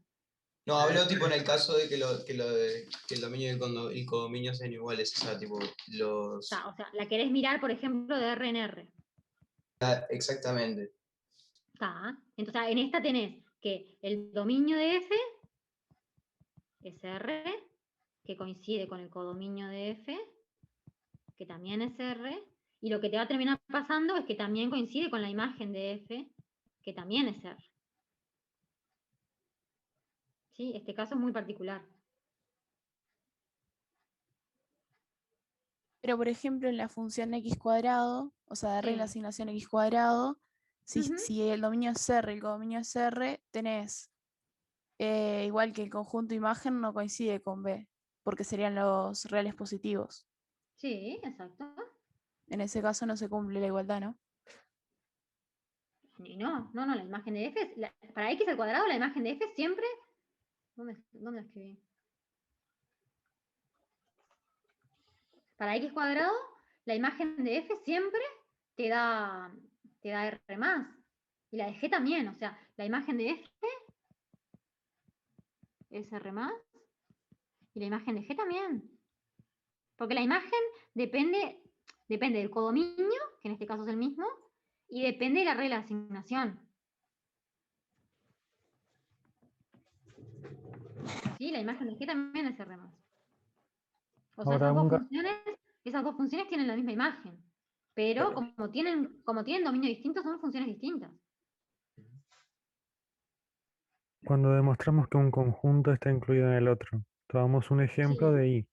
No, hablo tipo en el caso de que el dominio y el codominio sean iguales, o sea, tipo los... Está, o sea, la querés mirar, por ejemplo, de R en R. Exactamente. Está. Entonces, en esta tenés que el dominio de F es R, que coincide con el codominio de F, que también es R, Y lo que te va a terminar pasando es que también coincide con la imagen de F, que también es R. ¿Sí? Este caso es muy particular. Pero, por ejemplo, en la función x cuadrado, o sea, de regla de Sí. asignación x cuadrado, si, Ujú. si el dominio es R y el codominio es R, tenés igual que el conjunto imagen no coincide con B, porque serían los reales positivos. Sí, exacto. En ese caso no se cumple la igualdad, ¿no? Y no, la imagen de F, para x al cuadrado, la imagen de F siempre... ¿Dónde la escribí? Para x cuadrado, la imagen de F siempre te da R más. Y la de G también, o sea, la imagen de F es R más. Y la imagen de G también. Porque la imagen depende del codominio, que en este caso es el mismo, y depende de la regla de asignación. Sí, la imagen de G también es R más. O sea, Ahora, esas dos funciones tienen la misma imagen. Pero como tienen dominio distinto, son funciones distintas. cuando demostramos que un conjunto está incluido en el otro, tomamos un ejemplo Sí. de I,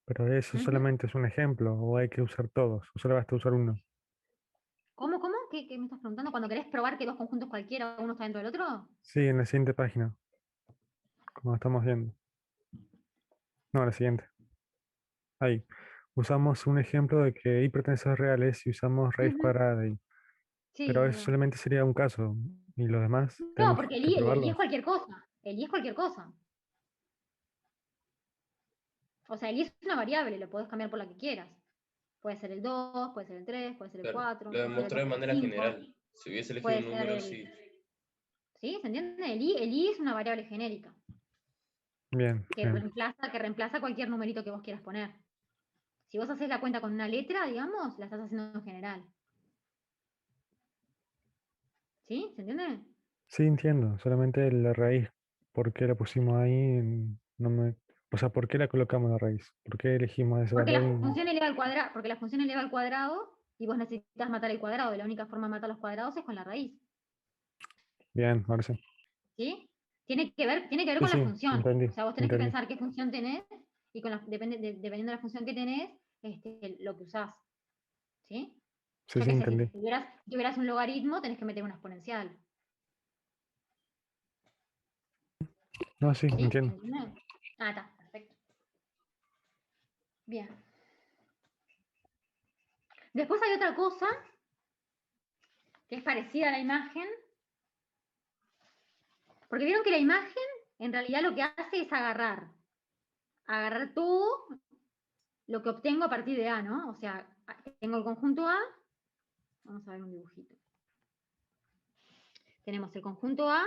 pero eso Ujú. solamente es un ejemplo, o hay que usar todos, o solo basta usar uno. ¿Cómo? ¿Qué me estás preguntando? ¿Cuando querés probar que dos conjuntos cualquiera, uno está dentro del otro? Sí, en la siguiente página, como estamos viendo. No, la siguiente. Ahí. Usamos un ejemplo de que I pertenece a reales y usamos raíz Ujú. cuadrada de I. Sí, Pero es eso verdad. solamente sería un caso, y los demás No, tenemos porque el que I es probarlos. cualquier cosa. El I es cualquier cosa. O sea, el I es una variable, lo podés cambiar por la que quieras. Puede ser el 2, puede ser el 3, puede ser el Claro, 4, lo puede ser el demostró de manera 2,5, general. Si hubiese elegido puede un ser número, el... sí. ¿Sí? ¿Se entiende? El I es una variable genérica Bien, que bien. reemplaza cualquier numerito que vos quieras poner. Si vos haces la cuenta con una letra, digamos, la estás haciendo en general. ¿Sí? ¿Se entiende? Sí, entiendo. Solamente la raíz, ¿por qué la pusimos ahí? No me... O sea, ¿por qué la colocamos la raíz? ¿Por qué elegimos ese Porque valor? la función eleva al cuadrado, porque la función eleva al cuadrado y vos necesitas matar el cuadrado. Y la única forma de matar los cuadrados es con la raíz. Bien, ahora sí. ¿Sí? Tiene que ver Sí, con la sí, función. entendí, O sea, vos tenés que entendí. pensar qué función tenés y dependiendo de la función que tenés, lo que usás. ¿Sí? Sí, Yo sí, qué sé, entendí. si tuvieras un logaritmo, tenés que meter una exponencial. No, sí, ¿Sí? entiendo. ¿Entendés? Ah, está, perfecto. Bien. Después hay otra cosa que es parecida a la imagen, porque vieron que la imagen en realidad lo que hace es agarrar todo lo que obtengo a partir de A, ¿no? O sea, tengo el conjunto A, vamos a ver un dibujito. Tenemos el conjunto A,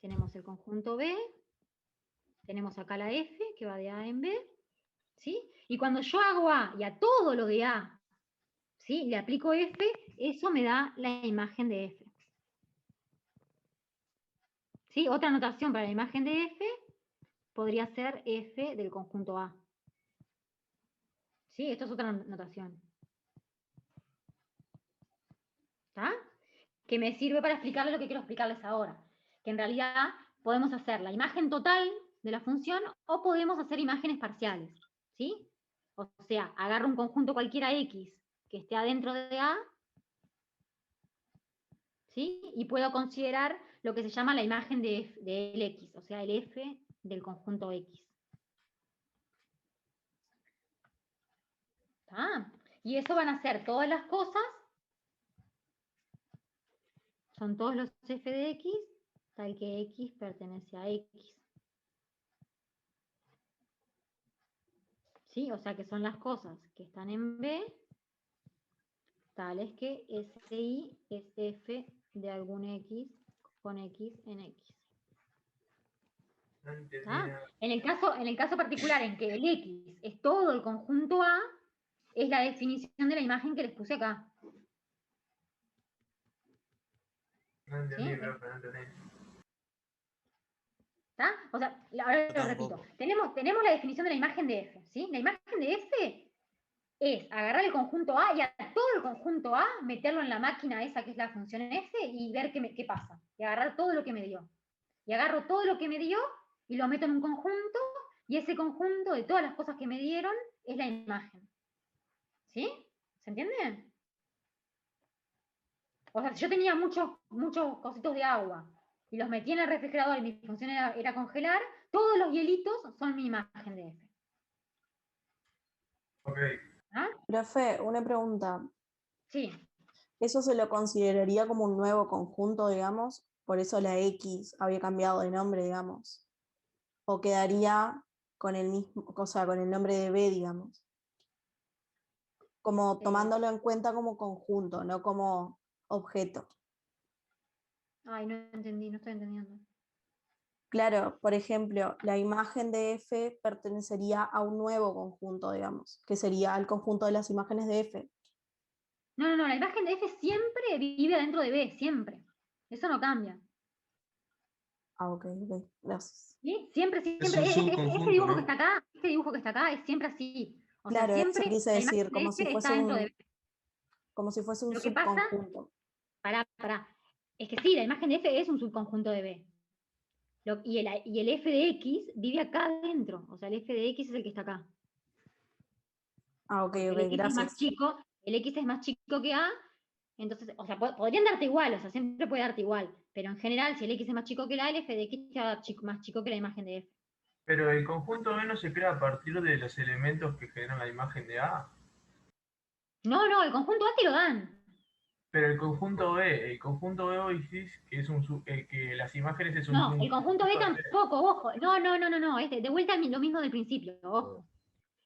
tenemos el conjunto B, tenemos acá la F, que va de A en B, ¿sí? Y cuando yo hago A y a todo lo de A, ¿sí? Le aplico F, eso me da la imagen de F. ¿Sí? Otra notación para la imagen de F podría ser F del conjunto A. ¿Sí? Esto es otra notación. ¿Está? Que me sirve para explicarles lo que quiero explicarles ahora. Que en realidad podemos hacer la imagen total de la función o podemos hacer imágenes parciales. ¿Sí? O sea, agarro un conjunto cualquiera X que esté adentro de A, ¿sí? Y puedo considerar lo que se llama la imagen de X, o sea, el F del conjunto X. ¿Está? Y eso van a ser todas las cosas, son todos los F de X, tal que X pertenece a X. ¿Sí? O sea que son las cosas que están en B, tales que SI es F de algún X con X en X. ¿Está? En el caso particular en que el X es todo el conjunto A, es la definición de la imagen que les puse acá. No entendí, ¿Sí? profe, no entendí. ¿Está? O sea, ahora lo repito. Tenemos la definición de la imagen de F. ¿Sí? La imagen de F es agarrar el conjunto A y a todo el conjunto A, meterlo en la máquina esa que es la función F y ver qué pasa. Y agarrar todo lo que me dio. Y agarro todo lo que me dio y lo meto en un conjunto, y ese conjunto de todas las cosas que me dieron es la imagen. ¿Sí? ¿Se entiende? O sea, si yo tenía muchos cositos de agua y los metí en el refrigerador y mi función era congelar, todos los hielitos son mi imagen de F. ¿Ah? Profe, una pregunta. Sí. ¿Eso se lo consideraría como un nuevo conjunto, digamos? Por eso la X había cambiado de nombre, digamos. ¿O quedaría con el mismo, o sea, con el nombre de B, digamos? Como tomándolo en cuenta como conjunto, no como objeto. Ay, no entendí, no estoy entendiendo. Claro, por ejemplo, la imagen de F pertenecería a un nuevo conjunto, digamos, que sería el conjunto de las imágenes de F. No, la imagen de F siempre vive adentro de B, siempre. Eso no cambia. Ah, ok, gracias. ¿Sí? Siempre. Es un subconjunto, Este dibujo ¿no? que está acá, este dibujo que está acá es siempre así. O Claro, sea, eso siempre quise la imagen decir, de como F si está fuese dentro de un, B. como si fuese un Lo que pasa, subconjunto. pará. Es que sí, la imagen de F es un subconjunto de B. Y el F de X vive acá adentro. O sea, el F de X es el que está acá. Ah, ok, El X es más gracias. chico, el X es más chico que A, entonces, o sea, podrían darte igual, o sea, siempre puede darte igual, pero en general, si el X es más chico que el A, el F de X te va a dar más chico que la imagen de F. Pero el conjunto B no se crea a partir de los elementos que generan la imagen de A. No, el conjunto A te lo dan. Pero el conjunto B vos decís que es que las imágenes es un No, el conjunto B subconjunto de- tampoco, ojo. No, es de vuelta lo mismo del principio, ojo.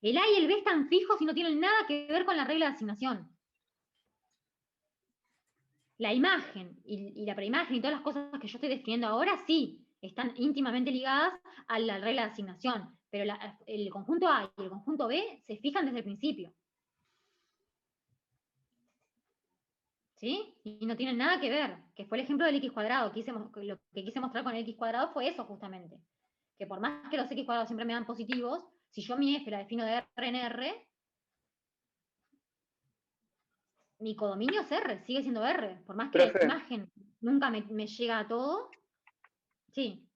El A y el B están fijos y no tienen nada que ver con la regla de asignación. La imagen y la preimagen y todas las cosas que yo estoy describiendo ahora, sí, están íntimamente ligadas a la regla de asignación, pero el conjunto A y el conjunto B se fijan desde el principio. ¿Sí? Y no tienen nada que ver, que fue el ejemplo del x cuadrado. Lo que quise mostrar con el x cuadrado fue eso justamente. Que por más que los x cuadrados siempre me dan positivos, si yo mi f la defino de R en R, mi codominio es R, sigue siendo R. Por más que la Profe. imagen nunca me llega a todo. Sí.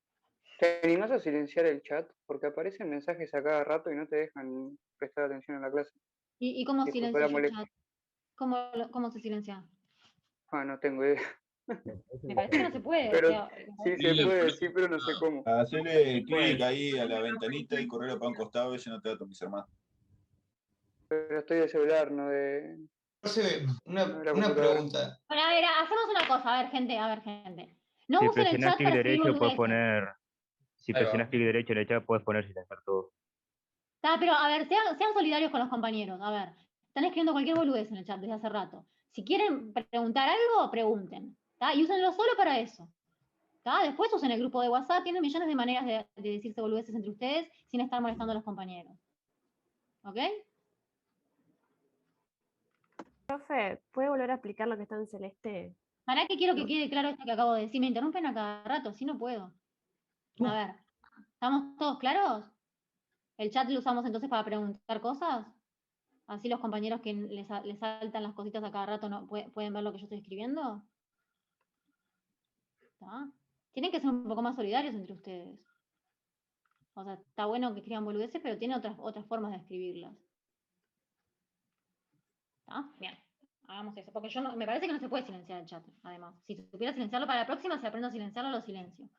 ¿Te animás a silenciar el chat? Porque aparecen mensajes a cada rato y no te dejan prestar atención a la clase. ¿Y cómo Disculpa silencio la yo el molestia. chat? ¿Cómo se silencia? Ah, no tengo idea. Me parece que no se puede. Pero o sea, sí se puede, sí, pero no sé cómo. Hacerle clic ahí a la ventanita y correrlo para un costado, ese no te va a tomar más. Pero estoy de celular, no de... Profe, no de la una computadora. pregunta. Bueno, a ver, hacemos una cosa, a ver, gente. No Si usen el presionas chat clic para escribir derecho, puedes boludeces. poner. Si Ahí va. presionas clic derecho en el chat, puedes poner silenciar todo. Pero a ver, sean solidarios con los compañeros. A ver, están escribiendo cualquier boludez en el chat desde hace rato. Si quieren preguntar algo, pregunten. ¿Tá? Y úsenlo solo para eso. ¿Tá? Después usen el grupo de WhatsApp, tienen millones de maneras de decirse boludeces entre ustedes sin estar molestando a los compañeros. ¿Ok? Profe, ¿puede volver a explicar lo que está en celeste? ¿Para qué quiero que quede claro esto que acabo de decir? Me interrumpen a cada rato, así no puedo. A ver, ¿estamos todos claros? ¿El chat lo usamos entonces para preguntar cosas? Así los compañeros que les saltan las cositas a cada rato no pueden ver lo que yo estoy escribiendo. ¿Está? Tienen que ser un poco más solidarios entre ustedes. O sea, está bueno que escriban boludeces, pero tiene otras formas de escribirlas. ¿Está? Bien, hagamos eso. Porque me parece que no se puede silenciar el chat, además. Si supiera silenciarlo para la próxima, si aprendo a silenciarlo, lo silencio.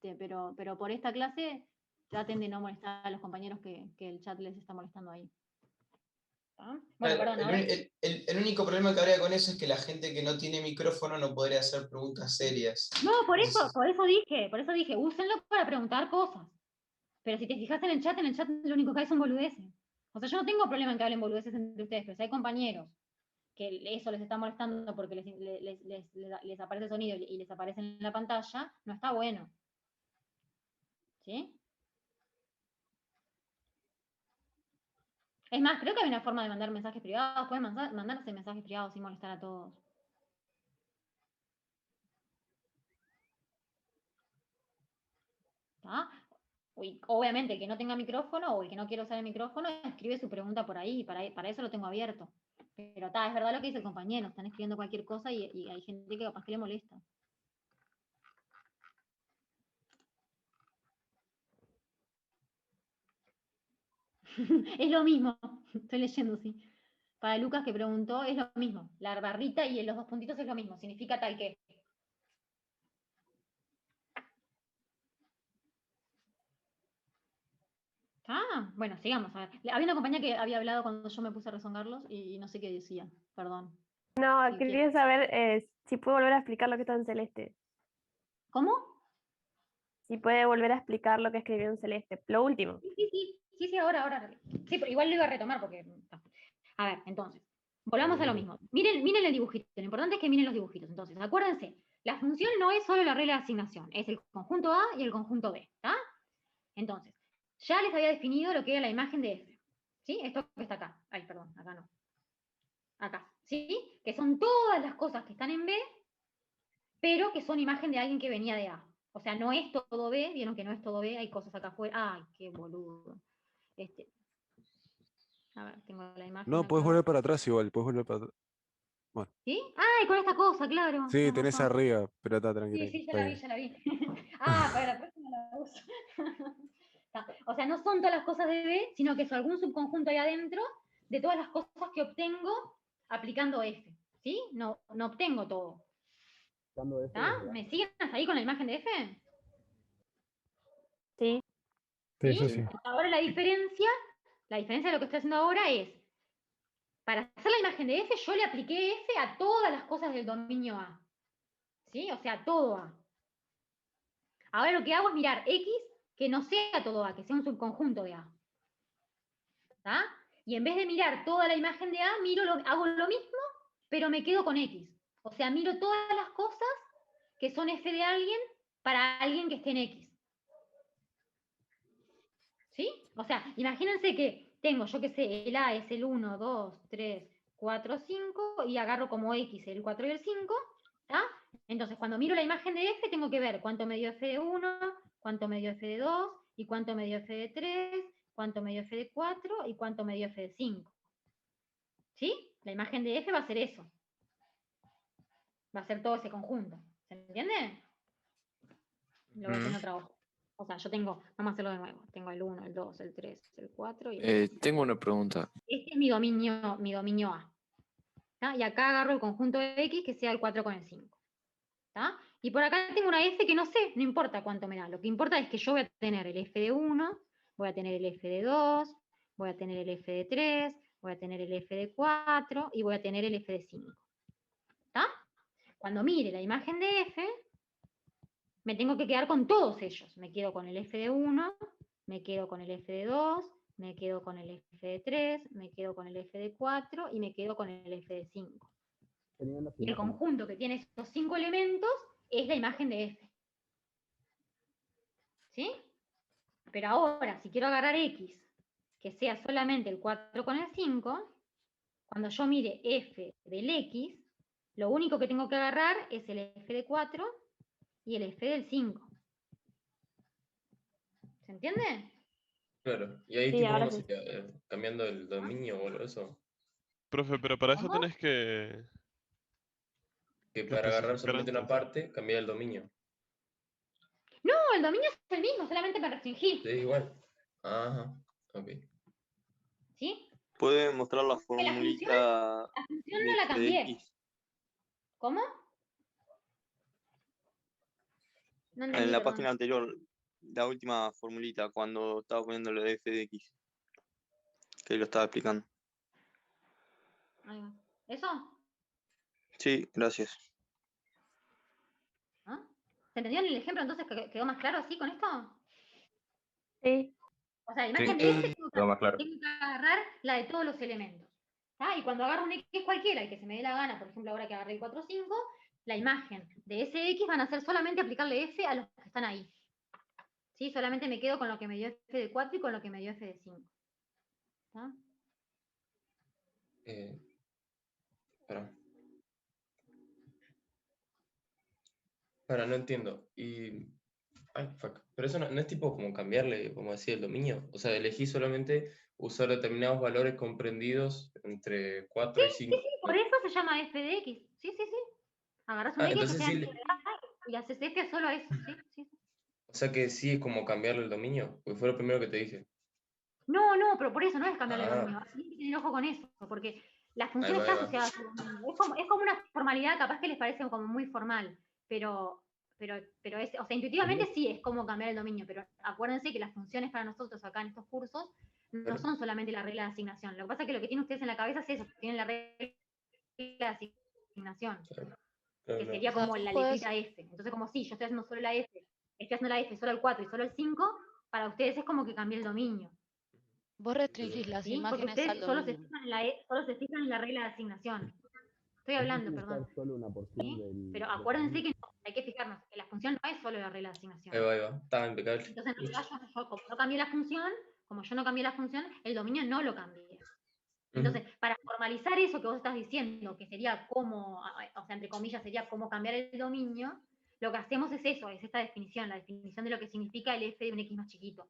Pero por esta clase, traten de no molestar a los compañeros que el chat les está molestando ahí. ¿Está? Bueno, perdón, ahora... El único problema que habría con eso es que la gente que no tiene micrófono no podría hacer preguntas serias. No, por eso dije, úsenlo para preguntar cosas. Pero si te fijas en el chat lo único que hay son boludeces. O sea, yo no tengo problema en que hablen boludeces entre ustedes, pero si hay compañeros que eso les está molestando porque les aparece sonido y les aparece en la pantalla, no está bueno. ¿Sí? Es más, creo que hay una forma de mandar mensajes privados. Pueden mandarse mensajes privados sin molestar a todos. ¿Está? Obviamente el que no tenga micrófono o el que no quiera usar el micrófono escribe su pregunta por ahí, para eso lo tengo abierto. Pero es verdad lo que dice el compañero, están escribiendo cualquier cosa y hay gente que capaz que le molesta. Es lo mismo, estoy leyendo, sí. Para Lucas que preguntó, es lo mismo. La barrita y los 2 puntitos es lo mismo, significa tal que. Bueno, sigamos. A ver. Había una compañía que había hablado cuando yo me puse a rezongarlos y no sé qué decía, perdón. No, Sí, quería saber si puede volver a explicar lo que está en celeste. ¿Cómo? Si puede volver a explicar lo que escribió en celeste. Lo último. Sí, ahora. Sí, pero igual lo iba a retomar porque. A ver, entonces, volvamos a lo mismo. Miren el dibujito. Lo importante es que miren los dibujitos. Entonces, acuérdense, la función no es solo la regla de asignación, es el conjunto A y el conjunto B, ¿está? Entonces, ya les había definido lo que era la imagen de F. ¿Sí? Esto que está acá. Ay, perdón, acá no. Acá, ¿sí? Que son todas las cosas que están en B, pero que son imagen de alguien que venía de A. O sea, no es todo B, vieron que no es todo B, hay cosas acá afuera. Ay, qué boludo. A ver, tengo la imagen No, puedes acá. volver para atrás igual, puedes volver para atrás. Bueno, ¿Sí? Ay, con esta cosa, claro. sí, tenés tenés razón. arriba, pero está tranquila. Sí, Está bien. ya la vi. Para la próxima la uso. O sea, no son todas las cosas de B, sino que es algún subconjunto ahí adentro de todas las cosas que obtengo aplicando F. ¿Sí? No obtengo todo. ¿Me siguen hasta ahí con la imagen de F? Sí. Sí, eso sí. Ahora la diferencia de lo que estoy haciendo ahora es, para hacer la imagen de F, yo le apliqué F a todas las cosas del dominio A. ¿Sí? O sea, todo A. Ahora lo que hago es mirar X que no sea todo A, que sea un subconjunto de A. ¿Está? Y en vez de mirar toda la imagen de A, hago lo mismo, pero me quedo con X. O sea, miro todas las cosas que son F de alguien para alguien que esté en X. ¿Sí? O sea, imagínense que tengo, yo qué sé, el A es el 1, 2, 3, 4, 5, y agarro como X el 4 y el 5, ¿está? Entonces, cuando miro la imagen de F, tengo que ver cuánto me dio F de 1, cuánto me dio F de 2, y cuánto me dio F de 3, cuánto me dio F de 4, y cuánto me dio F de 5. ¿Sí? La imagen de F va a ser eso. Va a ser todo ese conjunto. ¿Se entiende? Lo voy a hacer en otra hoja. O sea, yo tengo, vamos a hacerlo de nuevo. Tengo el 1, el 2, el 3, el 4 y el 5. Tengo una pregunta. Este es mi dominio A. ¿Tá? Y acá agarro el conjunto de X que sea el 4 con el 5. ¿Tá? Y por acá tengo una F que no sé, no importa cuánto me da. Lo que importa es que yo voy a tener el F de 1, voy a tener el F de 2, voy a tener el F de 3, voy a tener el F de 4 y voy a tener el F de 5. ¿Tá? Cuando mire la imagen de F, me tengo que quedar con todos ellos. Me quedo con el F de 1, me quedo con el F de 2, me quedo con el F de 3, me quedo con el F de 4 y me quedo con el F de 5. Y el conjunto que tiene estos 5 elementos es la imagen de F. ¿Sí? Pero ahora, si quiero agarrar X, que sea solamente el 4 con el 5, cuando yo mire F del X, lo único que tengo que agarrar es el F de 4 y el F del 5. ¿Se entiende? Claro, y ahí Sí, tipo ahora cómo sí. sería, cambiando el dominio o algo de eso. Profe, pero para eso tenés Que que para agarrar especificar solamente una antes. parte, cambiar el dominio. No, el dominio es el mismo, solamente me restringí. Sí, igual. Ajá, ok. ¿Sí? Puede mostrar la Que la función no de la cambié. FDX ¿Cómo? No en entendí, la perdón. página anterior, la última formulita, cuando estaba poniendo lo de FDX, que lo estaba explicando. Ahí va. ¿Eso? Sí, gracias. ¿Ah? ¿Se entendió en el ejemplo entonces que quedó más claro así con esto? Sí. O sea, la Sí, imagen de F quedó más claro. tengo que agarrar la de todos los elementos. ¿Ah? Y cuando agarro un X cualquiera, el que se me dé la gana, por ejemplo, ahora que agarré el 4, 5, la imagen de ese X van a ser solamente aplicarle F a los que están ahí. ¿Sí? Solamente me quedo con lo que me dio F de 4 y con lo que me dio F de 5. ¿Está? Espera. Ahora no entiendo. Y Ay, fuck. Pero eso no es tipo como cambiarle, como decía, el dominio. O sea, elegí solamente usar determinados valores comprendidos entre 4 y Sí, 5. por eso se llama f de x. Sí, sí, sí. Agarras un Ah, x que entonces sea sí, entero de A y haces f a solo eso. Sí, sí. o sea que sí es como cambiarle el dominio, porque fue lo primero que te dije. No, no, pero por eso no es cambiarle el Ah, dominio. Tienes que tener ojo con eso, porque la ahí función va, ahí está va. asociada a su dominio. Es como una formalidad, capaz que les parece como muy formal, pero es, o sea, intuitivamente sí es como cambiar el dominio, pero acuérdense que las funciones para nosotros acá en estos cursos no Claro. son solamente la regla de asignación. Lo que pasa es que lo que tienen ustedes en la cabeza es eso, tienen la regla de asignación, Claro, que claro. sería como la Pues, letrita F. Entonces, como si yo estoy haciendo solo la F, estoy haciendo la F solo el 4 y solo el 5, para ustedes es como que cambié el dominio. vos restringís las ¿Sí? Porque imágenes al ustedes solo se dominio. fijan en solo se fijan en la regla de asignación. Estoy hablando, perdón. ¿Sí? Pero acuérdense que no, hay que fijarnos que la función no es solo la regla de asignación. Ahí va. Estaba impecable. Entonces, en realidad, yo como no cambié la función, como yo no cambié la función, el dominio no lo cambié. Entonces, para formalizar eso que vos estás diciendo, que sería como, o sea, entre comillas, sería como cambiar el dominio, lo que hacemos es eso, es esta definición, la definición de lo que significa el f de un x más chiquito.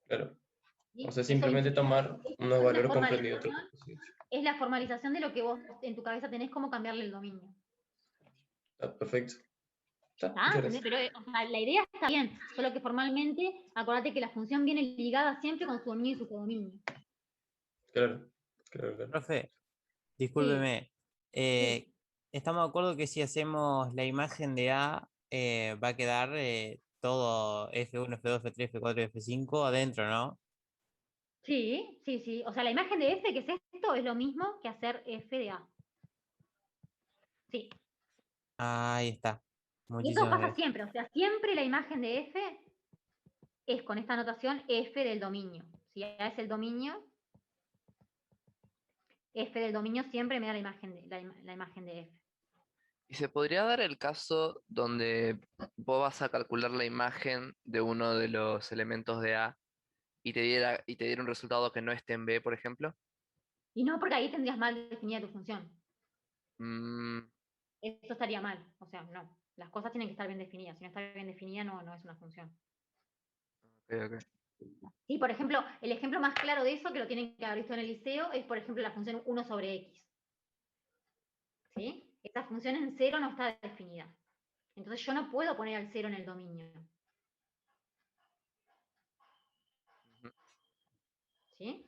Claro. ¿Sí? O sea, Eso simplemente tomar unos valores comprendidos. Es la formalización de lo que vos en tu cabeza tenés como cambiarle el dominio. Perfecto. ¿Ah? Pero o sea, la idea está bien, solo que formalmente, acordate que la función viene ligada siempre con su dominio y su codominio. Claro. Profe, discúlpeme. Estamos de acuerdo que si hacemos la imagen de A, va a quedar todo F1, F2, F3, F4 y F5 adentro, ¿no? Sí, sí, sí. O sea, la imagen de F, que es esto, es lo mismo que hacer F de A. Sí. Ahí está. Y eso Muchísimas pasa gracias. siempre. O sea, siempre la imagen de F es con esta notación F del dominio. Si A es el dominio, F del dominio siempre me da la imagen de F. ¿Y se podría dar el caso donde vos vas a calcular la imagen de uno de los elementos de A y te diera un resultado que no esté en B, por ejemplo? Y no, porque ahí tendrías mal definida tu función. Mm, Eso estaría mal. O sea, no. Las cosas tienen que estar bien definidas. Si no está bien definida, no es una función. ok. Sí, por ejemplo, el ejemplo más claro de eso, que lo tienen que haber visto en el liceo, es, por ejemplo, la función 1 sobre x. ¿Sí? Esa función en cero no está definida. Entonces yo no puedo poner al cero en el dominio. ¿Sí?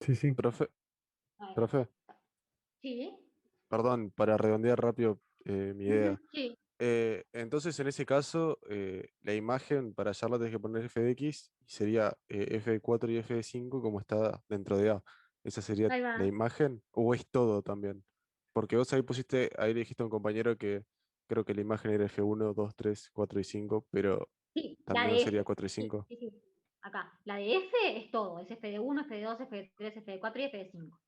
Sí. Profe, Sí. perdón, para redondear rápido mi idea. Sí. Entonces, en ese caso, la imagen para hallarla tenés que poner f de x y sería f de 4 y f de 5 como está dentro de A. ¿Esa sería Ahí va. la imagen o es todo también? Porque vos ahí le dijiste a un compañero que creo que la imagen era f1, 2, 3, 4 y 5, pero Sí, la también de sería F. 4 y 5. Sí. Acá. La de F es todo. Es F de 1, F de 2, F de 3, F de 4 y F de 5.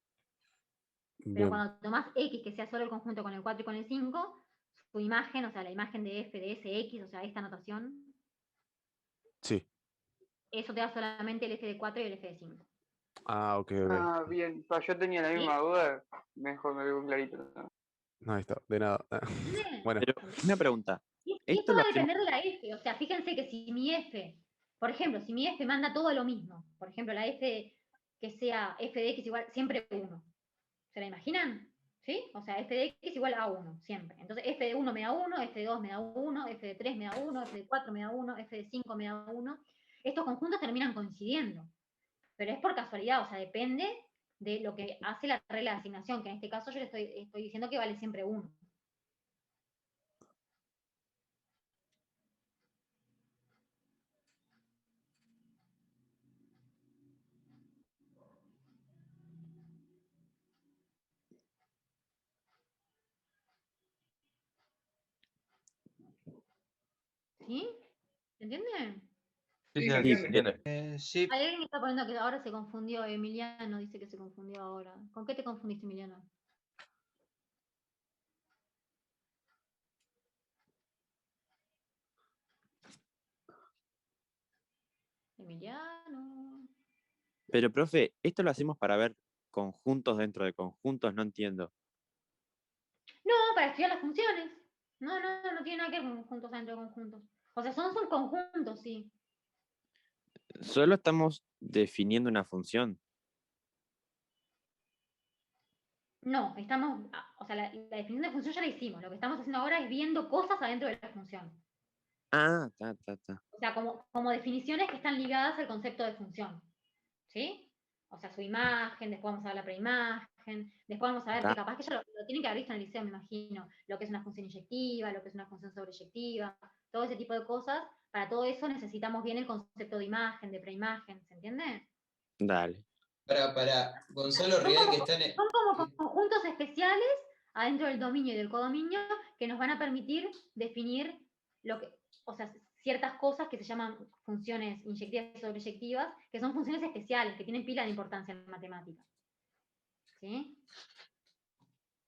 Pero Bien, cuando tomás X, que sea solo el conjunto con el 4 y con el 5, su imagen, o sea, la imagen de F de ese X, o sea, esta notación, sí. eso te da solamente el F de 4 y el F de 5. Ah, ok. Ah, bien. Yo tenía la misma duda. Mejor me quedó clarito. No, ahí está, de nada. Bueno, Pero una pregunta. Y Esto esto lo va a hacemos. depender de la F. O sea, fíjense que si mi F, por ejemplo, si mi F manda todo lo mismo, por ejemplo, la F que sea F de X igual siempre 1. ¿Se la imaginan? ¿Sí? O sea, F de X igual a 1, siempre. Entonces, F de 1 me da 1, F de 2 me da 1, F de 3 me da 1, F de 4 me da 1, F de 5 me da 1. Estos conjuntos terminan coincidiendo. Pero es por casualidad, o sea, depende de lo que hace la regla de asignación, que en este caso yo le estoy diciendo que vale siempre 1. ¿Sí? ¿Se entiende? Sí, se entiende. Sí. Hay alguien que está poniendo que ahora se confundió, Emiliano dice que se confundió ahora. ¿Con qué te confundiste, Emiliano? Emiliano. Pero, profe, esto lo hacemos para ver conjuntos dentro de conjuntos, no entiendo. No, para estudiar las funciones. No tiene nada que ver con conjuntos dentro de conjuntos. O sea, son conjuntos, sí. Solo estamos definiendo una función. No, o sea, la definición de función ya la hicimos. Lo que estamos haciendo ahora es viendo cosas adentro de la función. Ah, ta. O sea, como definiciones que están ligadas al concepto de función. ¿Sí? O sea, su imagen, después vamos a ver la preimagen, después vamos a ver que capaz que ya lo tienen que haber visto en el liceo, me imagino, lo que es una función inyectiva, lo que es una función sobreyectiva, todo ese tipo de cosas. Para todo eso necesitamos bien el concepto de imagen, de preimagen, ¿se entiende? Dale. Para Gonzalo Rial, que está en Son como conjuntos especiales adentro del dominio y del codominio que nos van a permitir definir o sea, ciertas cosas que se llaman funciones inyectivas y sobreyectivas, que son funciones especiales, que tienen pila de importancia en matemática. ¿Sí?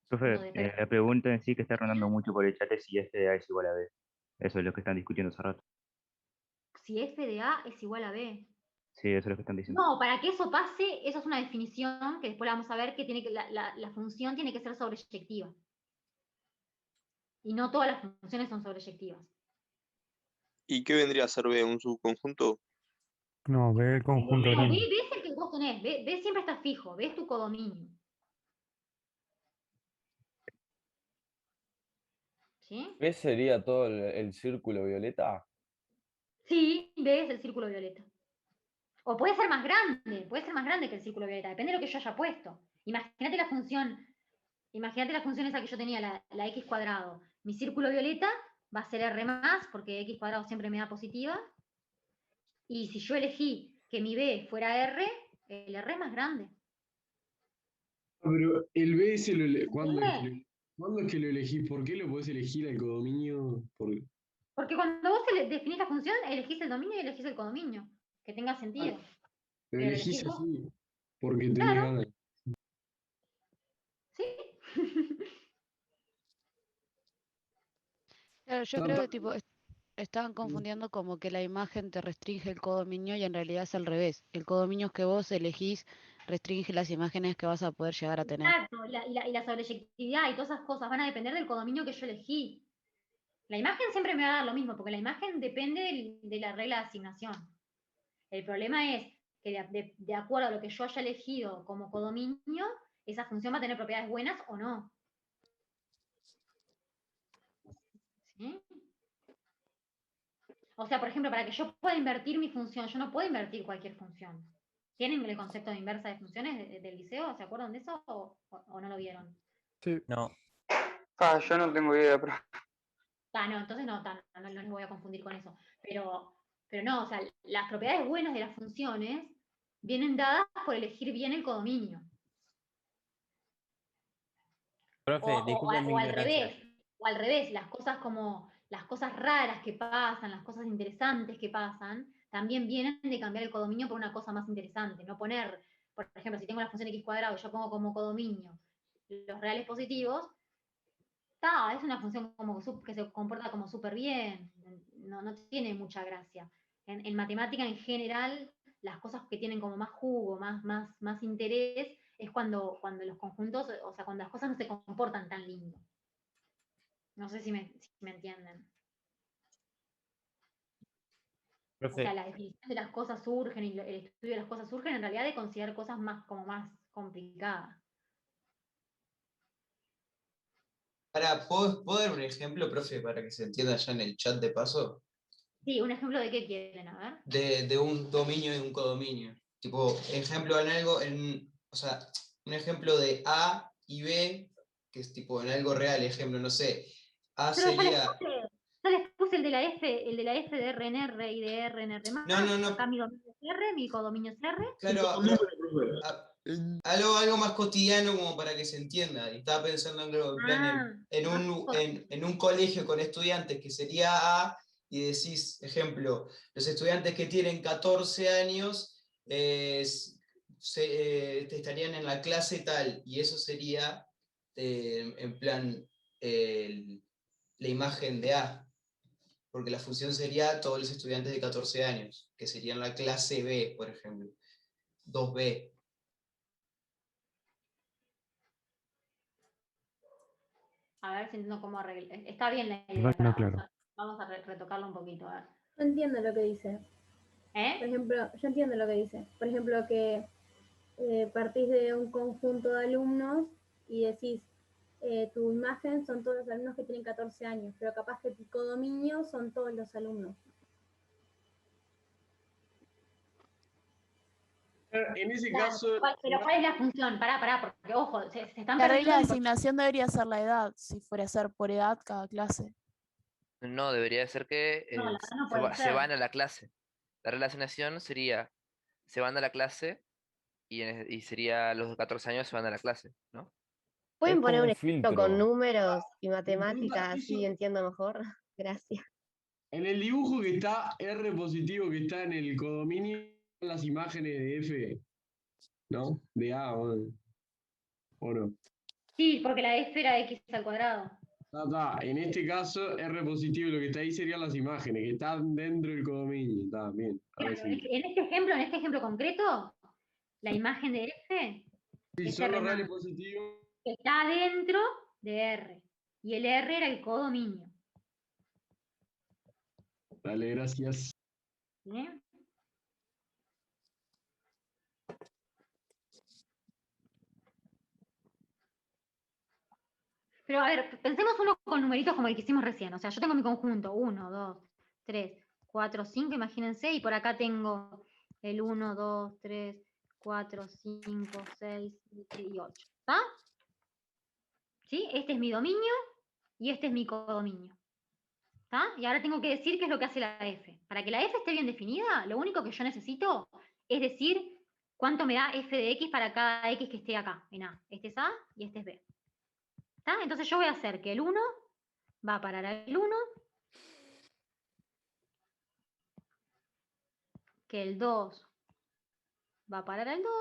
Profe, la pregunta en sí que está rondando mucho por el chat es si f de a es igual a b. Eso es lo que están discutiendo hace rato. Si f de a es igual a b. Sí, eso es lo que están diciendo. No, para que eso pase, eso es una definición que después la vamos a ver, que la función tiene que ser sobreyectiva. Y no todas las funciones son sobreyectivas. ¿Y qué vendría a ser B? ¿Un subconjunto? No, ve el conjunto No, grande. B es el que vos tenés, B siempre está fijo, B es tu codominio. ¿Sí? ¿Qué sería todo el círculo violeta? Sí, B es el círculo violeta. O puede ser más grande que el círculo violeta, depende de lo que yo haya puesto. Imagínate la función esa que yo tenía, la x cuadrado. Mi círculo violeta va a ser R más, porque x cuadrado siempre me da positiva. Y si yo elegí que mi B fuera R, el R es más grande. Pero el B es ¿cuándo es que lo elegís? ¿Por qué lo podés elegir al codominio? Porque cuando vos definís la función, elegís el dominio y elegís el codominio. Que tenga sentido. Lo Pero elegís vos. así, porque tenés Claro. ganas. Sí. Claro, yo creo que tipo estaban confundiendo como que la imagen te restringe el codominio y en realidad es al revés. El codominio que vos elegís restringe las imágenes que vas a poder llegar a tener. Exacto, y la sobreyectividad y todas esas cosas van a depender del codominio que yo elegí. La imagen siempre me va a dar lo mismo, porque la imagen depende de la regla de asignación. El problema es que de acuerdo a lo que yo haya elegido como codominio, esa función va a tener propiedades buenas o no. ¿Sí? O sea, por ejemplo, para que yo pueda invertir mi función, yo no puedo invertir cualquier función. ¿Tienen el concepto de inversa de funciones del liceo? ¿Se acuerdan de eso o no lo vieron? Sí. No. Yo no tengo idea, pero No, entonces no les voy a confundir con eso. Pero no, o sea, las propiedades buenas de las funciones vienen dadas por elegir bien el codominio. Profe, disculpen mi ignorancia. O al revés, las cosas raras que pasan, las cosas interesantes que pasan, también vienen de cambiar el codominio por una cosa más interesante. No poner, por ejemplo, si tengo la función x cuadrado y yo pongo como codominio los reales positivos, es una función que se comporta como súper bien, no tiene mucha gracia. En matemática en general, las cosas que tienen como más jugo, más interés, es cuando los conjuntos, o sea, cuando las cosas no se comportan tan lindo. No sé si me entienden. Profe. O sea, la definición de las cosas surgen y el estudio de las cosas surgen en realidad de considerar cosas más complicadas. ¿Puedo dar un ejemplo, profe, para que se entienda ya en el chat de paso? Sí, un ejemplo de qué quieren, a ver. De un dominio y un codominio. Tipo, ejemplo en algo, o sea, un ejemplo de A y B, que es tipo en algo real, ejemplo, no sé, A Pero sería... ya les puse el de la F de R en R y de R en R+. No. Acá mi dominio es R, mi codominio es R. Claro, algo más cotidiano como para que se entienda. Y estaba pensando en un colegio con estudiantes que sería A, y decís, ejemplo, los estudiantes que tienen 14 años estarían en la clase tal, y eso sería en plan la imagen de A, porque la función sería todos los estudiantes de 14 años, que serían la clase B, por ejemplo, 2B. A ver si entiendo cómo arreglar. Está bien la No, idea. no, Vamos claro. vamos a retocarlo un poquito. A ver. Yo entiendo lo que dice. Por ejemplo, yo entiendo lo que dice. Por ejemplo, que partís de un conjunto de alumnos y decís, tu imagen son todos los alumnos que tienen 14 años, pero capaz que tu codominio son todos los alumnos. En ese Claro, caso, pero ¿cuál es la función? Pará, porque ojo, se están La regla de perdiendo. asignación debería ser la edad, si fuera a ser por edad cada clase. No, debería ser que No, la verdad no se, puede se ser. van a la clase. La regla de asignación sería, se van a la clase y sería los de 14 años se van a la clase, ¿no? ¿Pueden Es como poner un un ejemplo con filtro. números y me pregunta, matemáticas, así entiendo mejor? Gracias. en el dibujo que está R positivo, que está en el codominio, las imágenes de F, ¿no? De A, ¿o no? Sí, porque la F era X al cuadrado. En este caso, R positivo, lo que está ahí serían las imágenes, que están dentro del codominio. Está bien. Ahora Claro, sí. en este ejemplo concreto, la imagen de F Sí, es son R los reales más, positivos. que está dentro de R. Y el R era el codominio. Dale, gracias. ¿Bien? Pero a ver, pensemos uno con numeritos como el que hicimos recién. O sea, yo tengo mi conjunto 1, 2, 3, 4, 5, imagínense, y por acá tengo el 1, 2, 3, 4, 5, 6, 7 y 8. ¿Está? ¿Sí? Este es mi dominio y este es mi codominio. ¿Está? Y ahora tengo que decir qué es lo que hace la F. Para que la F esté bien definida, lo único que yo necesito es decir cuánto me da F de X para cada X que esté acá, en A. Este es A y este es B. ¿Está? Entonces yo voy a hacer que el 1 va a parar al 1, que el 2 va a parar al 2,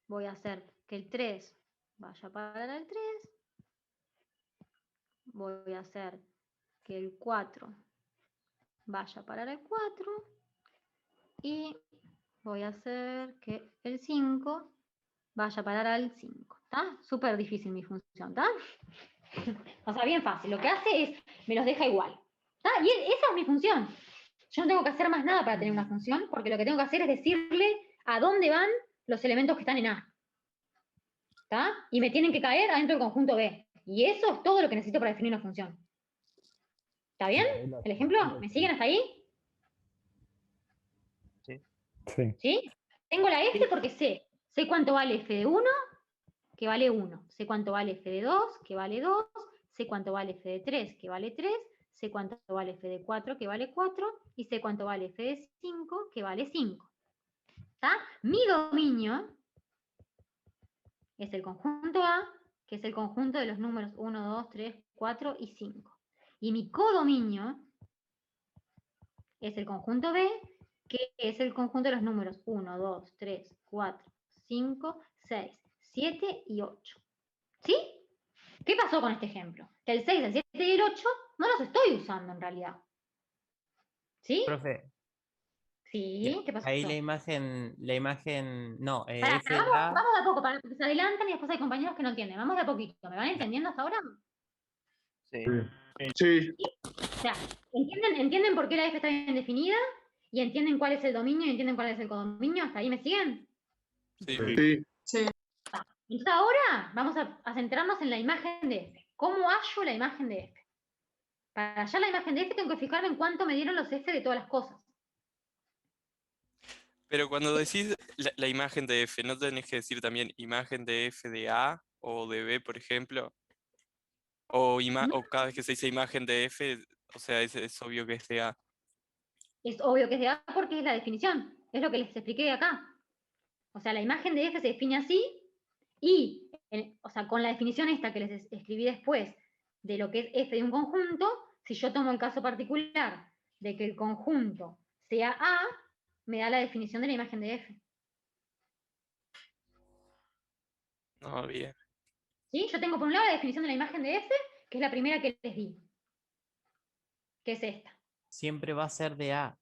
voy a hacer que el 3 vaya a parar al 3, voy a hacer que el 4 vaya a parar al 4 y voy a hacer que el 5 vaya a parar al 5. ¿Está? Súper difícil mi función, ¿está? O sea, bien fácil. Lo que hace es, me los deja igual. ¿Está? Y esa es mi función. Yo no tengo que hacer más nada para tener una función, porque lo que tengo que hacer es decirle a dónde van los elementos que están en A. ¿Está? Y me tienen que caer adentro del conjunto B. Y eso es todo lo que necesito para definir una función. ¿Está bien? ¿El ejemplo? ¿Me siguen hasta ahí? Sí. ¿Sí? Tengo la F porque sé cuánto vale F de 1, que vale 1. Sé cuánto vale F de 2, que vale 2. Sé cuánto vale F de 3, que vale 3. Sé cuánto vale F de 4, que vale 4. Y sé cuánto vale F de 5, que vale 5. ¿Está? Mi dominio es el conjunto A, que es el conjunto de los números 1, 2, 3, 4 y 5. Y mi codominio es el conjunto B, que es el conjunto de los números 1, 2, 3, 4, 5, 6, 7 y 8. ¿Sí? ¿Qué pasó con este ejemplo? Que el 6, el 7 y el 8 no los estoy usando en realidad. ¿Sí? Profe, Sí, ¿qué pasó? ahí la imagen, no, Pará, F de vamos A, de a poco, porque se adelantan y después hay compañeros que no entienden. Vamos de a poquito. ¿Me van entendiendo hasta ahora? Sí. Sí. O sea, ¿entienden por qué la F está bien definida? ¿Y entienden cuál es el dominio y entienden cuál es el codominio? ¿Hasta ahí me siguen? Sí. Entonces ahora vamos a centrarnos en la imagen de F. ¿Cómo hallo la imagen de F? Para hallar la imagen de F tengo que fijarme en cuánto me dieron los F de todas las cosas. Pero cuando decís la imagen de F, ¿no tenés que decir también imagen de F de A o de B, por ejemplo? O cada vez que se dice imagen de F, o sea, es obvio que es de A. Es obvio que es de A porque es la definición. Es lo que les expliqué acá. O sea, la imagen de F se define así y, o sea, con la definición esta que les escribí después de lo que es F de un conjunto, si yo tomo el caso particular de que el conjunto sea A, me da la definición de la imagen de F. No, bien. ¿Sí? Yo tengo por un lado la definición de la imagen de F, que es la primera que les di, que es esta. siempre va a ser de A.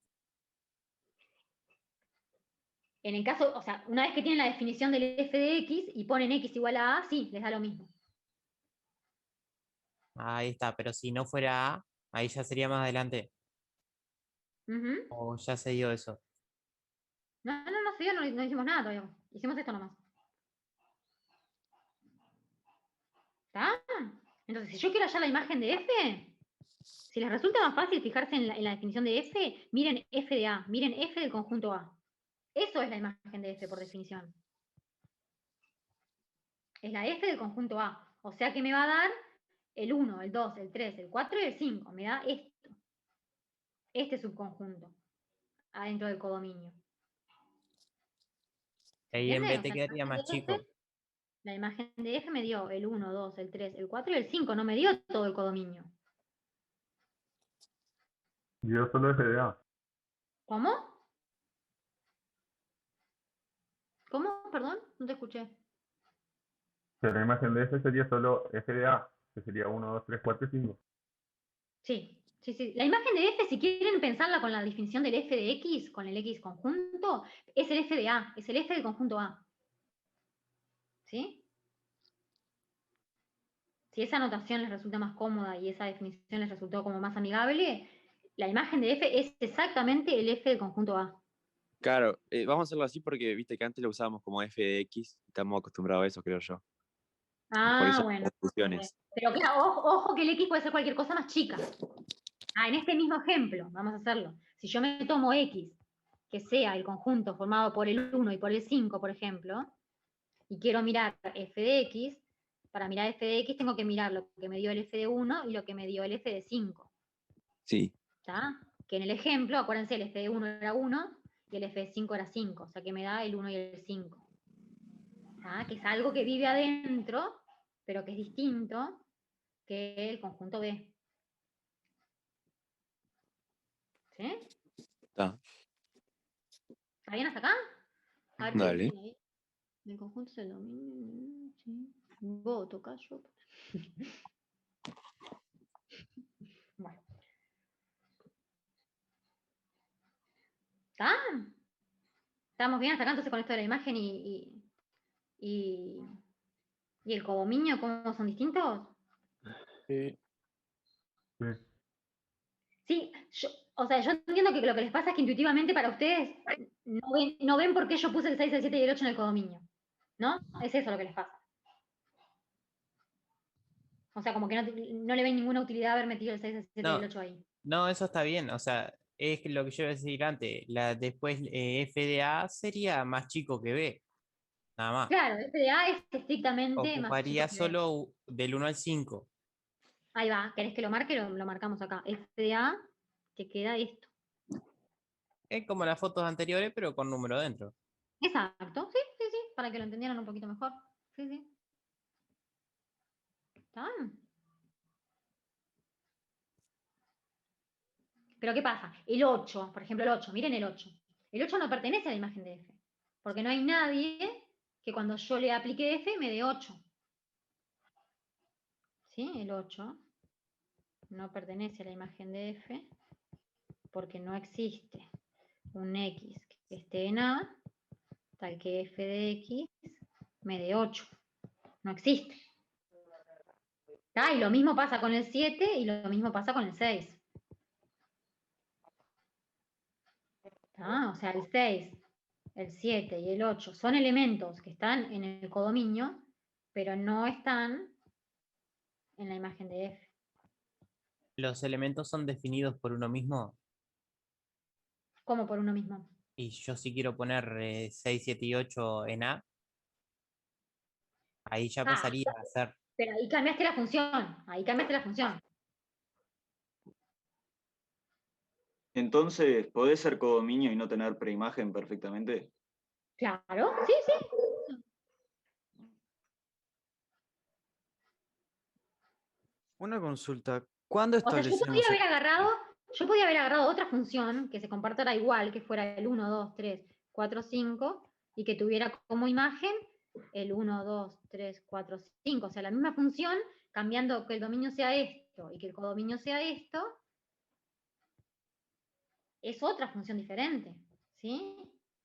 En el caso, o sea, una vez que tienen la definición del F de X y ponen X igual a A, sí, les da lo mismo. Ahí está, pero si no fuera A, ahí ya sería más adelante. Ujú. O ya se dio eso. No, no hicimos nada todavía. Hicimos esto nomás. ¿Está? Entonces, si yo quiero hallar la imagen de F, si les resulta más fácil fijarse en la definición de F, miren F de A, miren F del conjunto A. Eso es la imagen de F por definición. Es la F del conjunto A. O sea que me va a dar el 1, el 2, el 3, el 4 y el 5. Me da esto. Este subconjunto. Adentro del codominio. Ahí en ¿Entiendes? B O te sea, quedaría más chico. la imagen de F me dio el 1, 2, el 3, el 4 y el 5. No me dio todo el codominio. Yo solo FDA. ¿Cómo? ¿Cómo? Perdón, no te escuché. Que la imagen de F sería solo FDA, que sería 1, 2, 3, 4 y 5. Sí. La imagen de F, si quieren pensarla con la definición del F de X, con el X conjunto, es el F de A, es el F del conjunto A. ¿Sí? Si esa notación les resulta más cómoda y esa definición les resultó como más amigable, la imagen de F es exactamente el F del conjunto A. Claro, vamos a hacerlo así porque viste que antes lo usábamos como f de x, estamos acostumbrados a eso, creo yo. Por Ah, eso bueno. confusiones. Pero claro, ojo que el X puede ser cualquier cosa más chica. En este mismo ejemplo, vamos a hacerlo. Si yo me tomo X, que sea el conjunto formado por el 1 y por el 5, por ejemplo, y quiero mirar F de X, para mirar F de X tengo que mirar lo que me dio el F de 1 y lo que me dio el F de 5. Sí. ¿Está? Que en el ejemplo, acuérdense, el F de 1 era 1 y el F de 5 era 5, o sea que me da el 1 y el 5. ¿Está? Que es algo que vive adentro, pero que es distinto que el conjunto B. ¿Sí? Está. ¿Está bien hasta acá? A ver qué Dale. dicen ahí. El conjunto es el dominio. Sí. Voto, callo. Bueno. ¿Está? ¿Estamos bien hasta acá entonces con esto de la imagen y el codominio? ¿Cómo son distintos? Sí. Sí, yo entiendo que lo que les pasa es que intuitivamente para ustedes no ven por qué yo puse el 6, el 7 y el 8 en el codominio. ¿No? Es eso lo que les pasa. O sea, como que no le ven ninguna utilidad haber metido el 6, el 7 y el 8 ahí. No, eso está bien. O sea, es lo que yo iba a decir antes. Después F de A sería más chico que B. Nada más. Claro, FDA es estrictamente más chico Ocuparía que B. solo del 1 al 5. Ahí va, ¿querés que lo marque? Lo marcamos acá. FDA, te queda esto. Es como las fotos anteriores, pero con número dentro. Exacto, sí, para que lo entendieran un poquito mejor. Sí. ¿Está? Pero ¿qué pasa? El 8, por ejemplo, el 8, miren el 8. El 8 no pertenece a la imagen de F, porque no hay nadie que cuando yo le aplique F me dé 8. ¿Sí? El 8 no pertenece a la imagen de F, porque no existe un X que esté en A, tal que F de X me dé 8. No existe. Y lo mismo pasa con el 7 y lo mismo pasa con el 6. O sea, el 6, el 7 y el 8 son elementos que están en el codominio, pero no están en la imagen de F. Los elementos son definidos por uno mismo. ¿Cómo por uno mismo? Y yo si quiero poner 6, 7 y 8 en A, ahí ya pasaría a ser. Pero ahí cambiaste la función. Entonces, ¿podés ser codominio y no tener preimagen perfectamente? Claro, sí. Una consulta. ¿Cuándo O sea, yo establecemos podía haber agarrado otra función que se comportara igual, que fuera el 1, 2, 3, 4, 5, y que tuviera como imagen el 1, 2, 3, 4, 5. O sea, la misma función, cambiando que el dominio sea esto y que el codominio sea esto, es otra función diferente, ¿sí?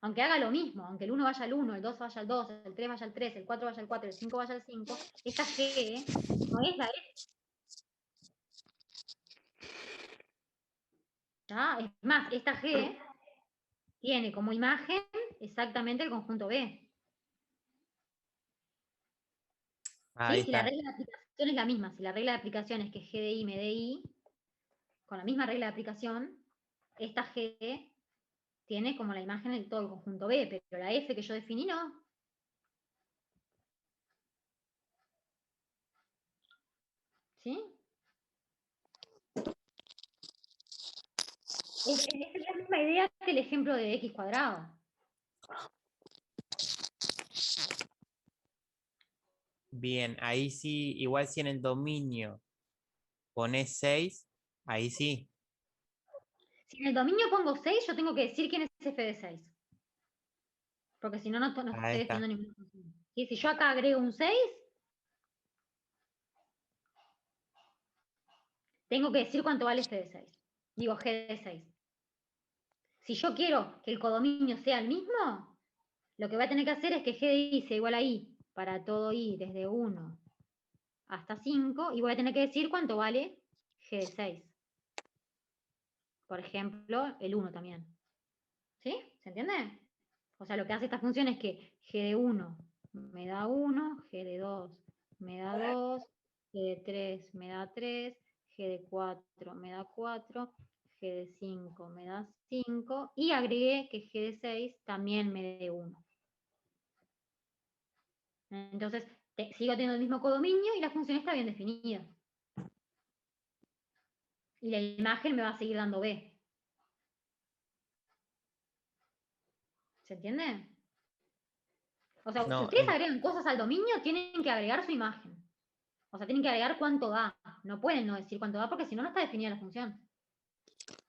Aunque haga lo mismo, aunque el 1 vaya al 1, el 2 vaya al 2, el 3 vaya al 3, el 4 vaya al 4, el 5 vaya al 5, esta G no es la F. ¿Tá? Es más, esta G tiene como imagen exactamente el conjunto B. Ahí ¿Sí? Si la está. regla de aplicación es la misma, si la regla de aplicación es que G de I me dé I, con la misma regla de aplicación, esta G tiene como la imagen de todo el conjunto B, pero la F que yo definí no. ¿Sí? Es la misma idea que el ejemplo de X cuadrado. Bien, ahí sí, igual si en el dominio pones 6, ahí sí. Si en el dominio pongo 6, yo tengo que decir quién es F de 6. Porque si no, no estoy Ahí está. definiendo ninguna función. Y si yo acá agrego un 6, tengo que decir cuánto vale F de 6. Digo G de 6. Si yo quiero que el codominio sea el mismo, lo que voy a tener que hacer es que G de I sea igual a I para todo I desde 1 hasta 5, y voy a tener que decir cuánto vale G de 6. Por ejemplo, el 1 también. ¿Sí? ¿Se entiende? O sea, lo que hace esta función es que G de 1 me da 1, G de 2 me da 2, G de 3 me da 3, G de 4 me da 4, G de 5 me da 5, y agregué que G de 6 también me dé 1. Entonces, sigo teniendo el mismo codominio y la función está bien definida. Y la imagen me va a seguir dando B. ¿Se entiende? O sea, si No, ustedes agregan cosas al dominio, tienen que agregar su imagen. O sea, tienen que agregar cuánto da. No pueden no decir cuánto da porque si no, no está definida la función.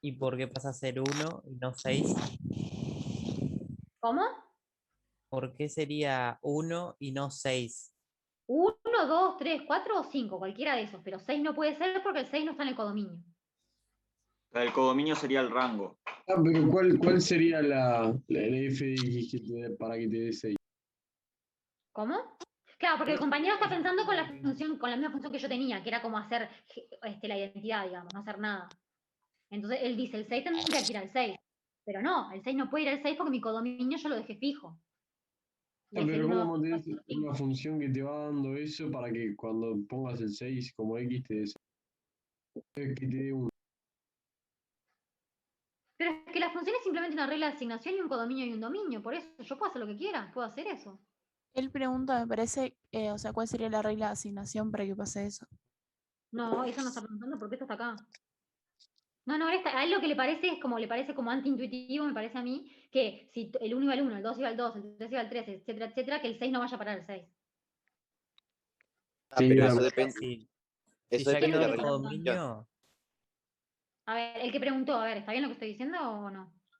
¿y por qué pasa a ser 1 y no 6? ¿Cómo? ¿Por qué sería 1 y no 6? 1, 2, 3, 4 o 5, cualquiera de esos. Pero 6 no puede ser porque el 6 no está en el codominio. El codominio sería el rango. Ah, pero ¿cuál sería la F de X para que te dé 6? ¿Cómo? Claro, porque el compañero está pensando con la función, con la misma función que yo tenía, que era como hacer la identidad, digamos, no hacer nada. Entonces él dice, el 6 tendría que ir al 6. Pero no, el 6 no puede ir al 6 porque mi codominio yo lo dejé fijo. Y Ah, es el pero 1, ¿cómo 2, mantenés 4, una 5. función que te va dando eso para que cuando pongas el 6 como X te dé 6? Que te dé 1. Pero es que la función es simplemente una regla de asignación y un codominio y un dominio. Por eso yo puedo hacer lo que quiera, puedo hacer eso. Él pregunta, me parece, o sea, ¿cuál sería la regla de asignación para que pase eso? No, eso no está preguntando porque esto está acá. No, a él lo que le parece es como, le parece como antiintuitivo, me parece a mí, que si el 1 iba al 1, el 2 iba al 2, el 3 iba al 3, etcétera, etcétera, que el 6 no vaya a parar al 6. Pero era eso más depende. Si Eso ya depende quedó de la el regla de aplicación. codominio, A ver, el que preguntó, a ver, ¿está bien lo que estoy diciendo o no?